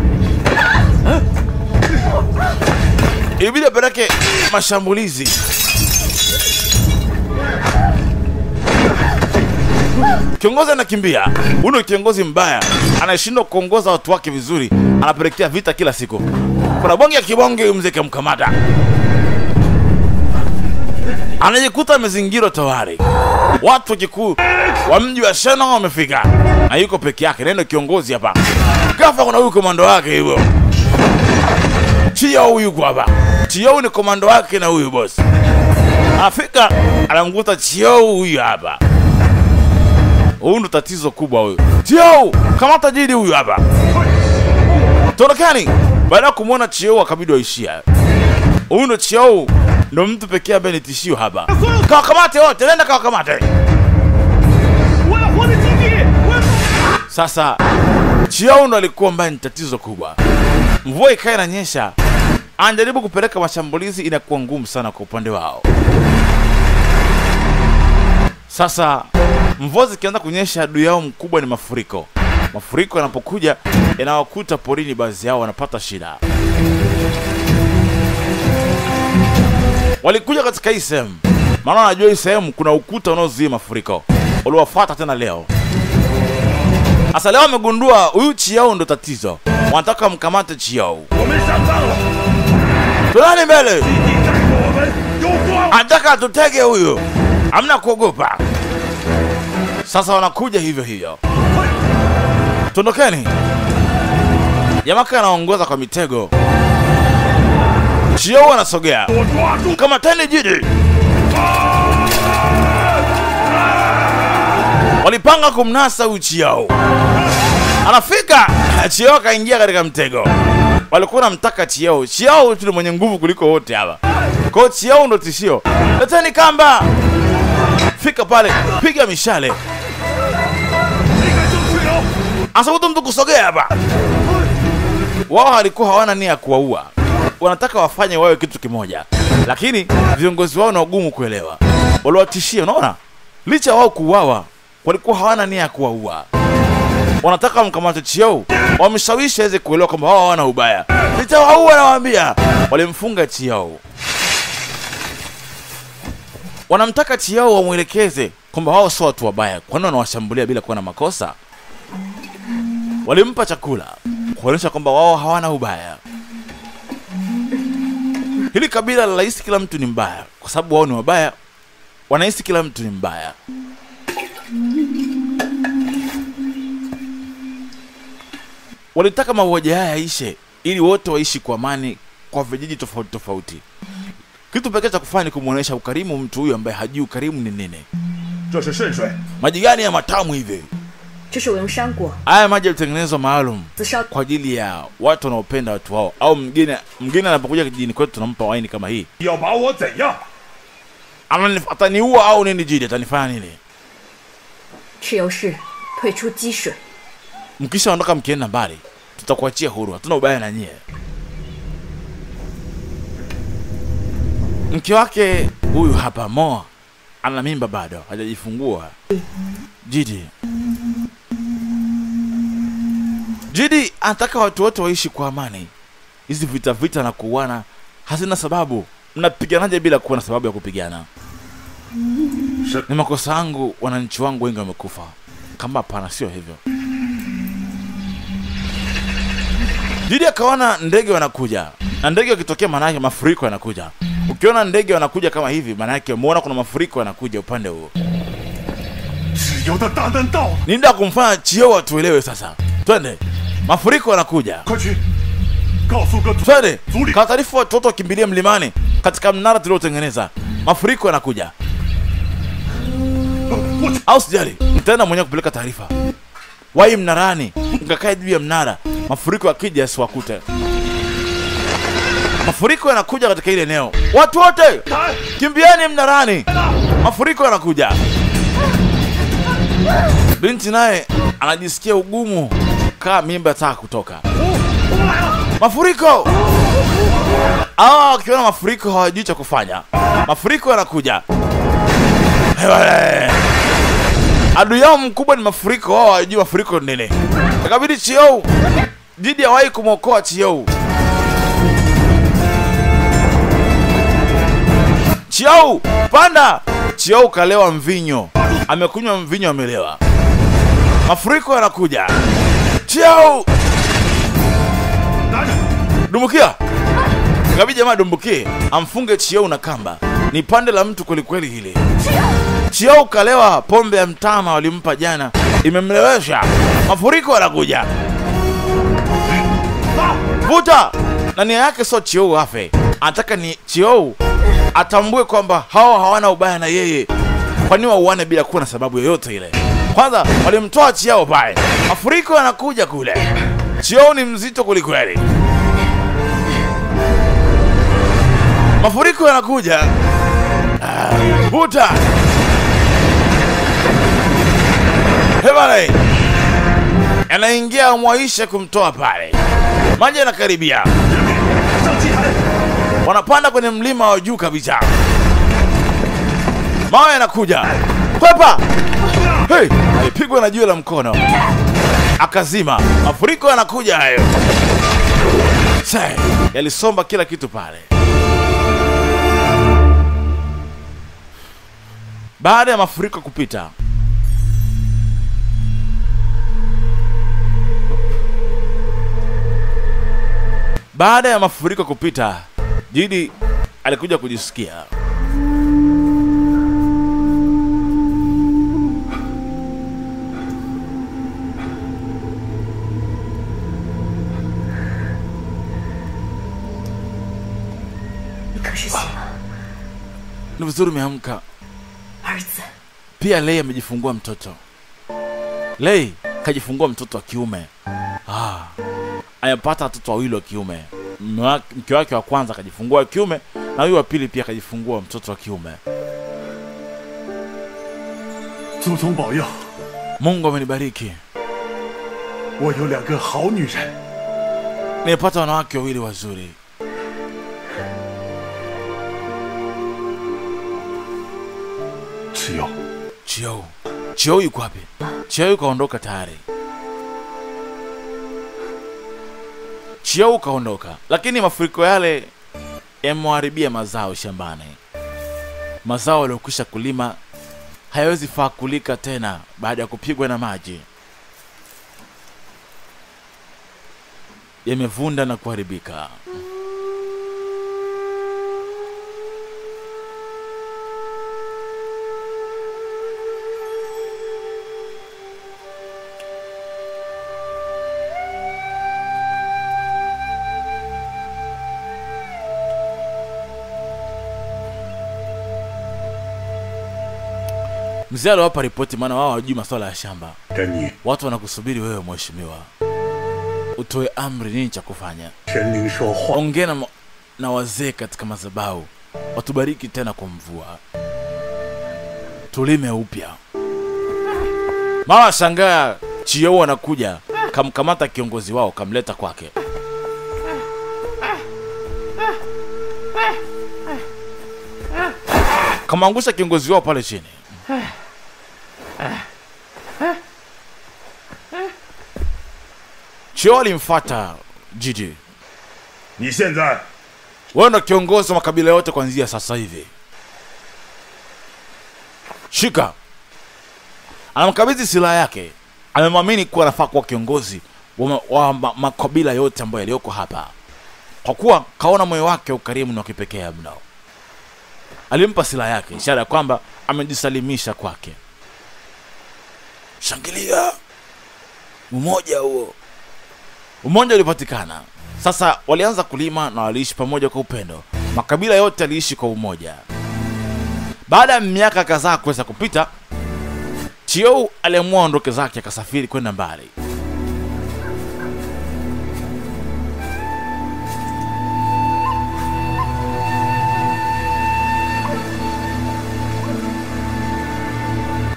Ibidi apeleke mashambulizi. Kiongozi anakimbia. Huyu kiongozi mbaya, anashindwa kuongoza watu wake vizuri, anapelekea vita kila siku. Kuna bonge ya kibonge mzee kamkamata. Anajikuta amezingirwa tawari. Watu kikuu wa mji wa Shanong wamefika. Na yuko peke yake, neno kiongozi hapa. Ghafla kuna huyu komando wake hivyo. Chiao huyu kwa hapa. Chiao ni komando wake na huyu boss. Anafika, anamkuta Chiao huyu hapa. Huyu ndo tatizo kubwa huyu. Chiao, kamata Jidi huyu hapa. Tondokeni. Baada ya kumwona Chiao akabidi waishia. Huyu ndo Chiao, ndo mtu pekee ambaye ni tishio hapa. Kawakamate wote, nenda kawakamate. Sasa Chiao ndo alikuwa mbaya, ni tatizo kubwa. Mvua ikae inanyesha, anajaribu kupeleka mashambulizi, inakuwa ngumu sana kwa upande wao. Sasa mvua zikianza kunyesha, adui yao mkubwa ni mafuriko. Mafuriko yanapokuja yanawakuta porini, baadhi yao wanapata shida. Walikuja katika hii sehemu, maana wanajua hii sehemu kuna ukuta unaozuia mafuriko. Waliwafuata tena leo. Asa leo wamegundua huyu Chiao ndo tatizo. Wanataka mkamate Chiao. Tulani mbele. Anataka tutege huyu. Hamna kuogopa. Sasa wanakuja hivyo hivyo. Tondokeni. Yamaka anaongoza kwa mitego. Chiao anasogea. Kamateni Jidi. Walipanga kumnasa huyu Chiao. Anafika, Chiao kaingia katika mtego. Walikuwa wanamtaka Chiao. Chiao ni mwenye nguvu kuliko wote hapa. Kwa hiyo Chiao ndo tishio. Leteni kamba. Fika pale, piga mishale. Asabutu mtu kusogea hapa. Wao walikuwa hawana nia ya kuwaua. Wanataka wafanye wawe kitu kimoja. Lakini viongozi wao na ugumu kuelewa. Waliwatishia, unaona? Licha wao kuuawa, walikuwa hawana nia ya kuwaua. Wanataka mkamate Chiao. Wameshawishi aweze kuelewa kwamba wao hawana ubaya. Nitawaua nawaambia. Walimfunga Chiao. Wanamtaka Chiao wamwelekeze kwamba wao sio watu wabaya. Kwani wanawashambulia bila kuwa na makosa? Walimpa chakula kuonyesha kwamba wao hawana ubaya. Hili kabila linahisi kila mtu ni mbaya kwa sababu wao ni wabaya. Wanahisi kila mtu ni mbaya. Walitaka mauaji haya yaishe ili wote waishi kwa amani kwa vijiji tofauti tofauti. Kitu pekee cha kufanya ni kumuonesha ukarimu mtu huyu ambaye hajui ukarimu ni nini. Maji gani ya matamu hivi? Haya maji yalitengenezwa maalum kwa ajili ya watu wanaopenda watu wao, au mgeni anapokuja kijijini kwetu tunampa waini kama hii. Ataniua au nini Jidi? Atanifanya nini? Mkisha ondoka mkienda mbali, tutakuachia huru. Hatuna ubaya na nyie. Mke wake huyu hapa Mo ana mimba bado, hajajifungua. Jidi anataka watu wote waishi kwa amani. Hizi vita na kuuana hazina sababu. Mnapiganaje bila kuwa na sababu ya kupigana? Ni makosa yangu, wananchi wangu wengi wamekufa. Kama hapana, sio hivyo. Jidi akaona ndege wanakuja. Na ndege wakitokea maana yake mafuriko yanakuja. Ukiona ndege wanakuja kama hivi, maana yake umeona kuna mafuriko yanakuja upande huo. Ninda kumfanya Chiao atuelewe sasa. Twende. Mafuriko yanakuja. Twende. Kwa taarifa watoto wakimbilia mlimani katika mnara tuliotengeneza. Mafuriko yanakuja. Au sijali, mtaenda mwenyewe kupeleka taarifa. Wai mnarani, mkakae juu ya mnara. Mafuriko yakija yasiwakute. Mafuriko yanakuja katika ile eneo. Watu wote kimbieni mnarani. Mafuriko yanakuja. Binti naye anajisikia ugumu kama mimba inataka kutoka. Mafuriko! Akiona mafuriko hawajui cha kufanya. Mafuriko yanakuja. Adui yao mkubwa ni mafuriko, wao hawajui mafuriko ni nini. Ikabidi Chiao, Jidi hawahi kumwokoa Chiao. Chiao, panda! Chiao kalewa mvinyo. Amekunywa mvinyo, amelewa. Mafuriko yanakuja. Chiao! Dumbukia! Ikabidi jamaa dumbukie, amfunge Chiao na kamba. Ni pande la mtu kweli kweli hili. Chiao kalewa pombe ya mtama walimpa jana, imemlewesha. Mafuriko yanakuja. Vuta! Na nia yake sio Chiao afe. Anataka ni Chiao atambue kwamba hao hawana ubaya na yeye. Kwani wauane bila kuwa na sababu yoyote ile. Kwanza walimtoa Chiao pale. Mafuriko yanakuja kule. Chiao ni mzito kweli. Mafuriko yanakuja. Vuta! Hebale! Anaingia Mwaisha kumtoa pale. Maji yanakaribia. Wanapanda kwenye mlima wa juu kabisa. Mawe yanakuja. Kwepa! Hey! Alipigwa na jiwe la mkono. Akazima. Mafuriko yanakuja hayo. Yalisomba kila kitu pale. Baada ya mafuriko kupita, Jidi alikuja kujisikia. Ni vizuri umeamka. Pia Lei amejifungua mtoto. Lei kajifungua mtoto wa kiume. Amepata watoto wawili wa kiume. Mke wake wa kwanza kajifungua wa kiume, na huyu wa pili pia kajifungua mtoto wa kiume. Mungu amenibariki. Nimepata wanawake wawili wazuri. Chiao yuko wapi? Chiao kaondoka tayari. Chiao kaondoka, lakini mafuriko yale yamharibia mazao shambani. Mazao yaliyokwisha kulima hayawezi faa kulika tena baada ya kupigwa na maji. Yamevunda na kuharibika. Mzee aliwapa ripoti, maana wao hawajui masuala ya shamba. Watu wanakusubiri wewe mheshimiwa. Utoe amri nini cha kufanya. Ongea na wazee katika madhabahu. Watubariki tena kwa mvua. Tulime upya. Mama shangaa, Chiao anakuja, kamkamata kiongozi wao, kamleta kwake. Kamangusha kiongozi wao pale chini. Chiao alimfuata Jiji. Wewe ndo kiongozi wa makabila yote kuanzia sasa hivi. Shika. Anamkabidhi silaha yake. Amemwamini kuwa anafaa kuwa kiongozi wa makabila yote ambayo yalioko hapa. Kwa kuwa kaona moyo wake ukarimu na kipekee mno. Alimpa silaha yake, ishara kwamba amejisalimisha kwake. Shangilia. Umoja huo. Umoja ulipatikana. Sasa walianza kulima na waliishi pamoja kwa upendo. Makabila yote yaliishi kwa umoja. Baada ya miaka kadhaa kuweza kupita, Chiao aliamua ondoke zake akasafiri kwenda mbali.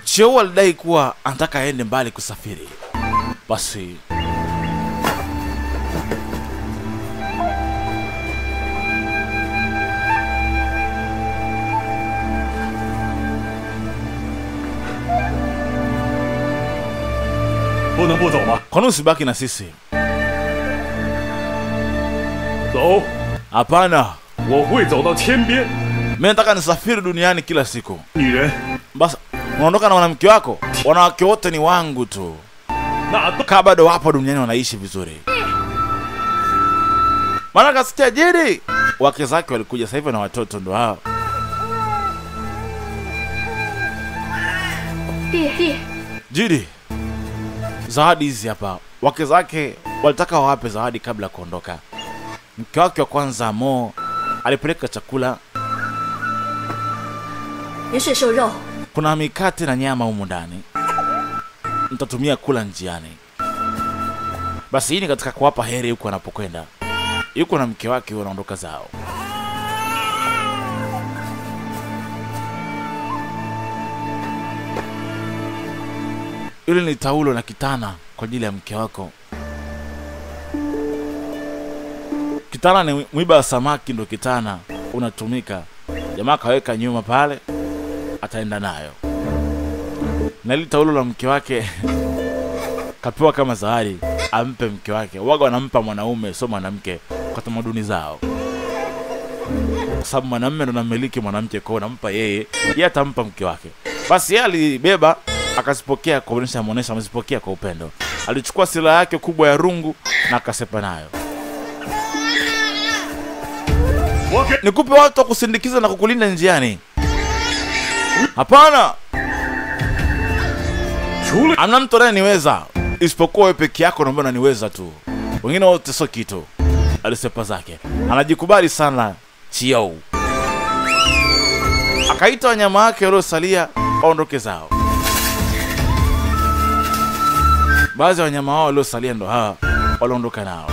Chiao alidai kuwa anataka aende mbali kusafiri. Basi kwa nini usibaki na sisi? Hapana. Mimi nataka nisafiri duniani kila siku. 女人 Basi unaondoka na mwanamke wako? Wanawake wote ni wangu tu. 那都 Kaa bado wapo duniani wanaishi vizuri. Maana kasikia Jidi wake zake walikuja sasa hivi na watoto ndo hao. 爹， Jidi, zawadi hizi hapa. Wake zake walitaka wawape zawadi kabla ya kuondoka. Mke wake wa kwanza Mo alipeleka chakula. 盐水瘦肉， Kuna mikate na nyama humu ndani, mtatumia kula njiani. Basi hii ni katika kuwapa heri huko anapokwenda. Yuko na mke wake wanaondoka zao. Ile ni taulo na kitana kwa ajili ya mke wako. Kitana ni mwiba wa samaki, ndo kitana unatumika. Jamaa kaweka nyuma pale, ataenda nayo. Na ile taulo la mke wake kapewa kama zawadi ampe mke wake. Waga wanampa mwanaume, sio mwanamke kwa tamaduni zao. Kwa sababu mwanamume ndo anamiliki mwanamke, kwa nampa yeye atampa mke wake. Basi yeye alibeba akazipokea kuonesha amezipokea kwa upendo. Alichukua silaha yake kubwa ya rungu na akasepa nayo. Nikupe watu wa kusindikiza na kukulinda njiani? Hapana. Amna mtu anayeniweza isipokuwa wewe peke yako, naomba unaniweza tu. Wengine wote sio kitu. Alisepa zake. Anajikubali sana Chiao. Akaita wanyama wake waliosalia waondoke zao. Baadhi ya wanyama wao waliosalia ndo hawa waliondoka nao.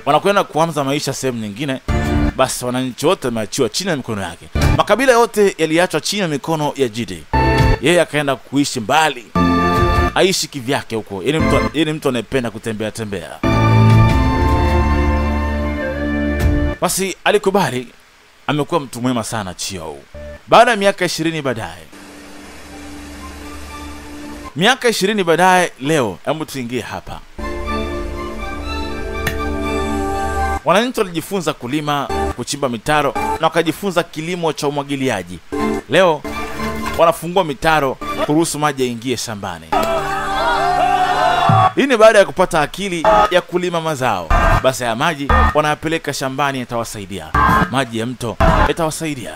Wanakwenda kuanza maisha sehemu nyingine. Basi wananchi wote wameachiwa chini ya mikono yake. Makabila yote yaliachwa chini ya mikono ya Jidi. Yeye akaenda kuishi mbali, aishi kivyake huko. Yeye ni mtu anayependa kutembea tembea. Basi alikubali. Amekuwa mtu mwema sana Chiao. Baada ya miaka 20 baadaye, miaka 20 baadaye, leo hebu tuingie hapa. Wananchi walijifunza kulima, kuchimba mitaro na wakajifunza kilimo cha umwagiliaji. Leo wanafungua mitaro kuruhusu maji yaingie shambani. Hii ni baada ya kupata akili ya kulima mazao. Basi ya maji wanayapeleka shambani, yatawasaidia. Maji ya mto yatawasaidia.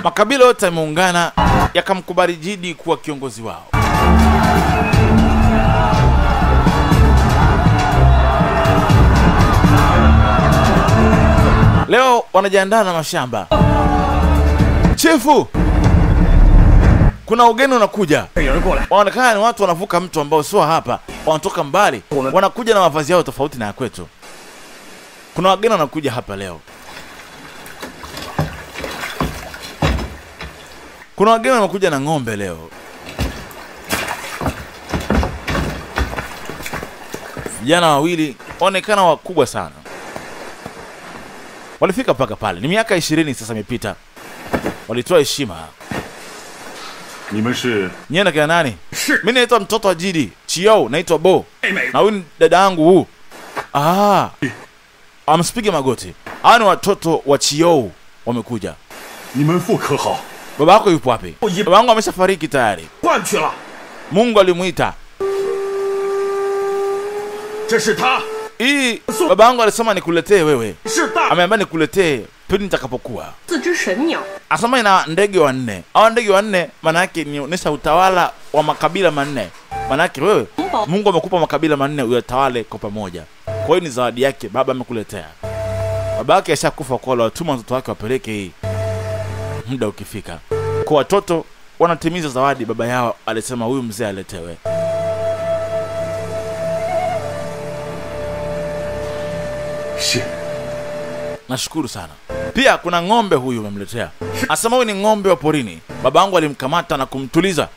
Makabila yote yameungana yakamkubali Jidi kuwa kiongozi wao. Leo wanajiandaa na mashamba. Chifu, kuna ugeni unakuja. 有人过来， Wanaonekana ni watu wanavuka mto ambao sio hapa, wanatoka mbali. Wanakuja na mavazi yao tofauti na ya kwetu. Kuna wageni wanakuja hapa leo. Kuna wageni wanakuja na ng'ombe leo. Vijana wawili waonekana wakubwa sana. Walifika mpaka pale. Ni miaka 20 sasa imepita. Walitoa heshima. 你们是 Nyie na kina nani? 是 Mimi naitwa mtoto wa Jidi, Chiao, naitwa Bo. 妹妹 Na huyu ni dada yangu huu. Amsipige magoti. Hawa ni watoto wa Chiao wamekuja. 你们父可好？ Baba yako yupo wapi? Baba yangu ameshafariki tayari. 换去了， Mungu alimuita. 这是他， Hii baba yangu alisema nikuletee wewe. 是大 Ameambia nikuletee pindi nitakapokuwa. 四只神鸟， Asema ina ndege wanne. Hao ndege wanne maana yake ni onesha utawala wa makabila manne. Maana yake wewe Mungu amekupa makabila manne uyatawale kwa pamoja. Kwa hiyo ni zawadi yake baba amekuletea. Baba yake ashakufa, kwa wale watuma watoto wake wapeleke hii. Muda ukifika. Kwa watoto wanatimiza zawadi baba yao alisema huyu mzee aletewe. Nashukuru sana. Pia kuna ng'ombe huyu umemletea. Asema huyu ni ng'ombe wa porini. Babangu alimkamata na kumtuliza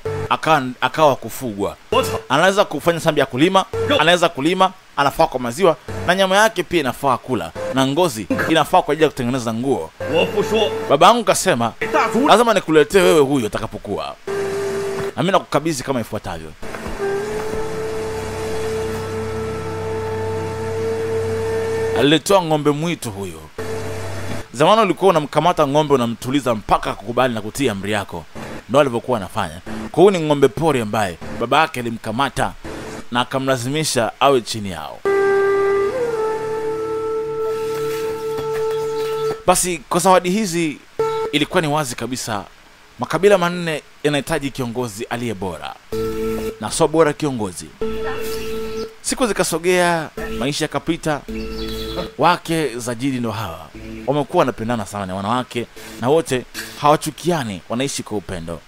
akawa kufugwa. 我操！ Anaweza kufanya sambi ya kulima, anaweza kulima, anafaa kwa maziwa na nyama yake pia inafaa kula na ngozi inafaa kwa ajili ya kutengeneza nguo. 我不说， Babangu kasema 大族 lazima nikuletee wewe huyu atakapokuwa. na mimi nakukabidhi kama ifuatavyo. Alitoa ng'ombe mwitu huyo. Zamani ulikuwa unamkamata ng'ombe unamtuliza mpaka kukubali na kutii amri yako. Ndio alivyokuwa anafanya. Kwa hiyo ni ng'ombe pori ambaye baba yake alimkamata na akamlazimisha awe chini yao. Basi kwa zawadi hizi ilikuwa ni wazi kabisa makabila manne yanahitaji kiongozi aliye bora. Na sio bora kiongozi. Siku zikasogea, maisha yakapita. Wake za Jidi ndo hawa. Wamekuwa wanapendana sana, ni wanawake na wote hawachukiani, wanaishi kwa upendo.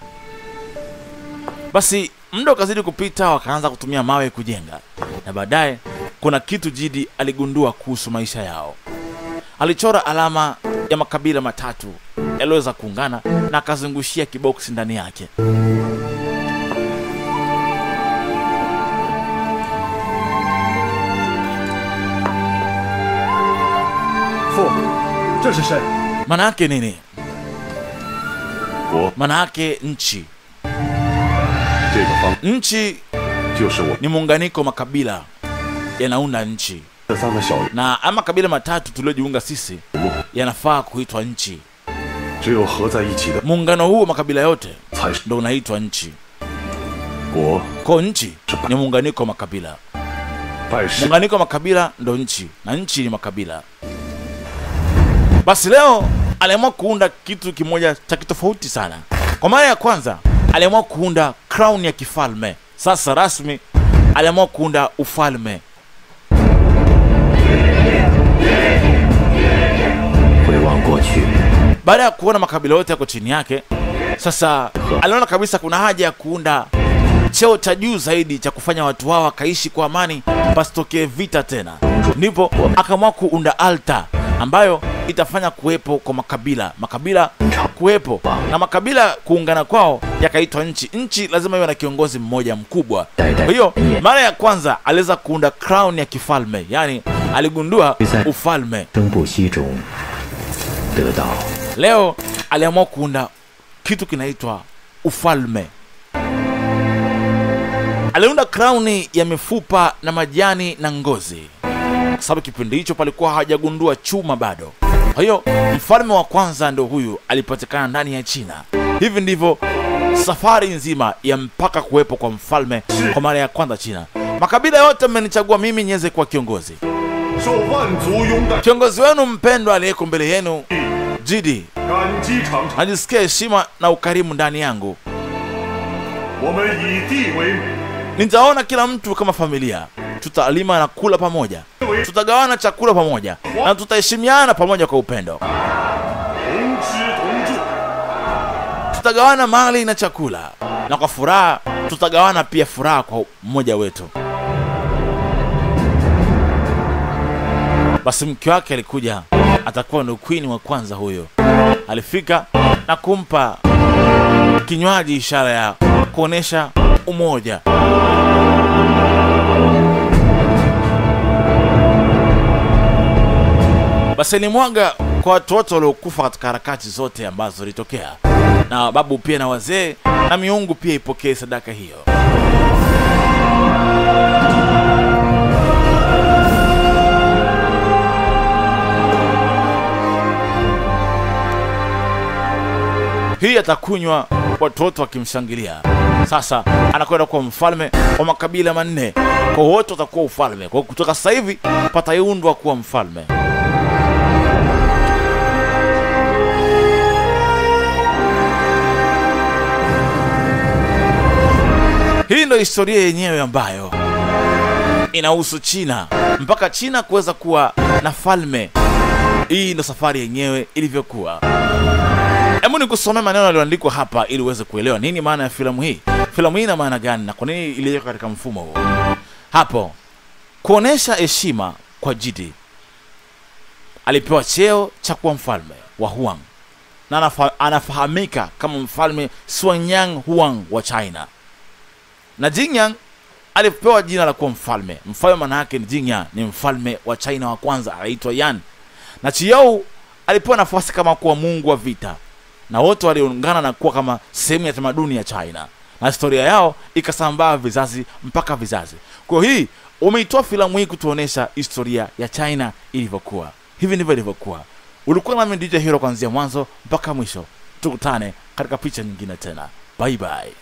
Basi muda ukazidi kupita, wakaanza kutumia mawe kujenga. Na baadaye kuna kitu Jidi aligundua kuhusu maisha yao. Alichora alama ya makabila matatu yaliyoweza kuungana na akazungushia kiboksi ndani yake. Maana yake nini? Maana yake nchi. Nchi ni muunganiko makabila yanaunda nchi. Na ama kabila matatu tuliojiunga sisi yanafaa kuitwa nchi. Muungano huu makabila yote ndio unaitwa nchi. Kwa nchi ni muunganiko makabila. Muunganiko makabila ndio nchi, na nchi ni makabila. Basi leo aliamua kuunda kitu kimoja cha kitofauti sana. Kwa mara ya kwanza aliamua kuunda crown ya kifalme. Sasa rasmi aliamua kuunda ufalme. Baada ya kuona makabila yote yako chini yake, sasa aliona kabisa kuna haja ya kuunda cheo cha juu zaidi cha kufanya watu wao wakaishi kwa amani, pasitokee vita tena. Ndipo akaamua kuunda altar ambayo itafanya kuwepo kwa makabila kuwepo na makabila kuungana kwao yakaitwa nchi. Nchi lazima iwe na kiongozi mmoja mkubwa. Kwa hiyo mara ya kwanza aliweza kuunda crown ya kifalme, yani aligundua ufalme. Leo aliamua kuunda kitu kinaitwa ufalme. Aliunda crown ya mifupa na majani na ngozi, kwa sababu kipindi hicho palikuwa hajagundua chuma bado. Kwa hiyo mfalme wa kwanza ndio huyu, alipatikana ndani ya China. Hivi ndivyo safari nzima ya mpaka kuwepo kwa mfalme kwa mara ya kwanza China. Makabila yote mmenichagua mimi niweze kuwa kiongozi. Kiongozi wenu mpendwa aliyeko mbele yenu, Jidi, najisikia heshima na ukarimu ndani yangu. Nitaona kila mtu kama familia. Tutalima na kula pamoja, tutagawana chakula pamoja, na tutaheshimiana pamoja kwa upendo. Tutagawana mali na chakula, na kwa furaha tutagawana pia furaha kwa mmoja wetu. Basi mke wake alikuja, atakuwa ndo queen wa kwanza huyo. Alifika na kumpa kinywaji, ishara ya kuonesha umoja. Basi alimwaga kwa watu wote waliokufa katika harakati zote ambazo zilitokea, na babu pia na wazee na miungu pia ipokee sadaka hiyo. Hii atakunywa watoto wakimshangilia. Sasa anakwenda kuwa mfalme wa makabila manne. Kwa wote watakuwa ufalme. Kwa kutoka sasa hivi pataiundwa kuwa mfalme. Hii ndio historia yenyewe ambayo inahusu China, mpaka China kuweza kuwa na falme. Hii ndio safari yenyewe ilivyokuwa. Hebu nikusomea maneno yaliyoandikwa hapa ili uweze kuelewa nini maana ya filamu hii. Filamu hii ina maana gani na kwa nini iliwekwa katika mfumo huo. Hapo kuonesha heshima kwa Jidi, alipewa cheo cha kuwa mfalme wa Huang, na anafahamika kama mfalme Xuanyang Huang wa China. Na Jingyang alipewa jina la kuwa mfalme. Mfalme maana yake ni Jingyang, ni mfalme wa China wa kwanza, anaitwa Yan. Na Chiyou alipewa nafasi kama kuwa mungu wa vita, na wote waliungana na kuwa kama sehemu ya tamaduni ya China. na historia yao ikasambaa vizazi mpaka vizazi. Kwa hii umeitoa filamu hii kutuonesha historia ya China ilivyokuwa. Hivi ndivyo ilivyokuwa. Ulikuwa nami DJ Hero kuanzia mwanzo mpaka mwisho. Tukutane katika picha nyingine tena. Bye bye.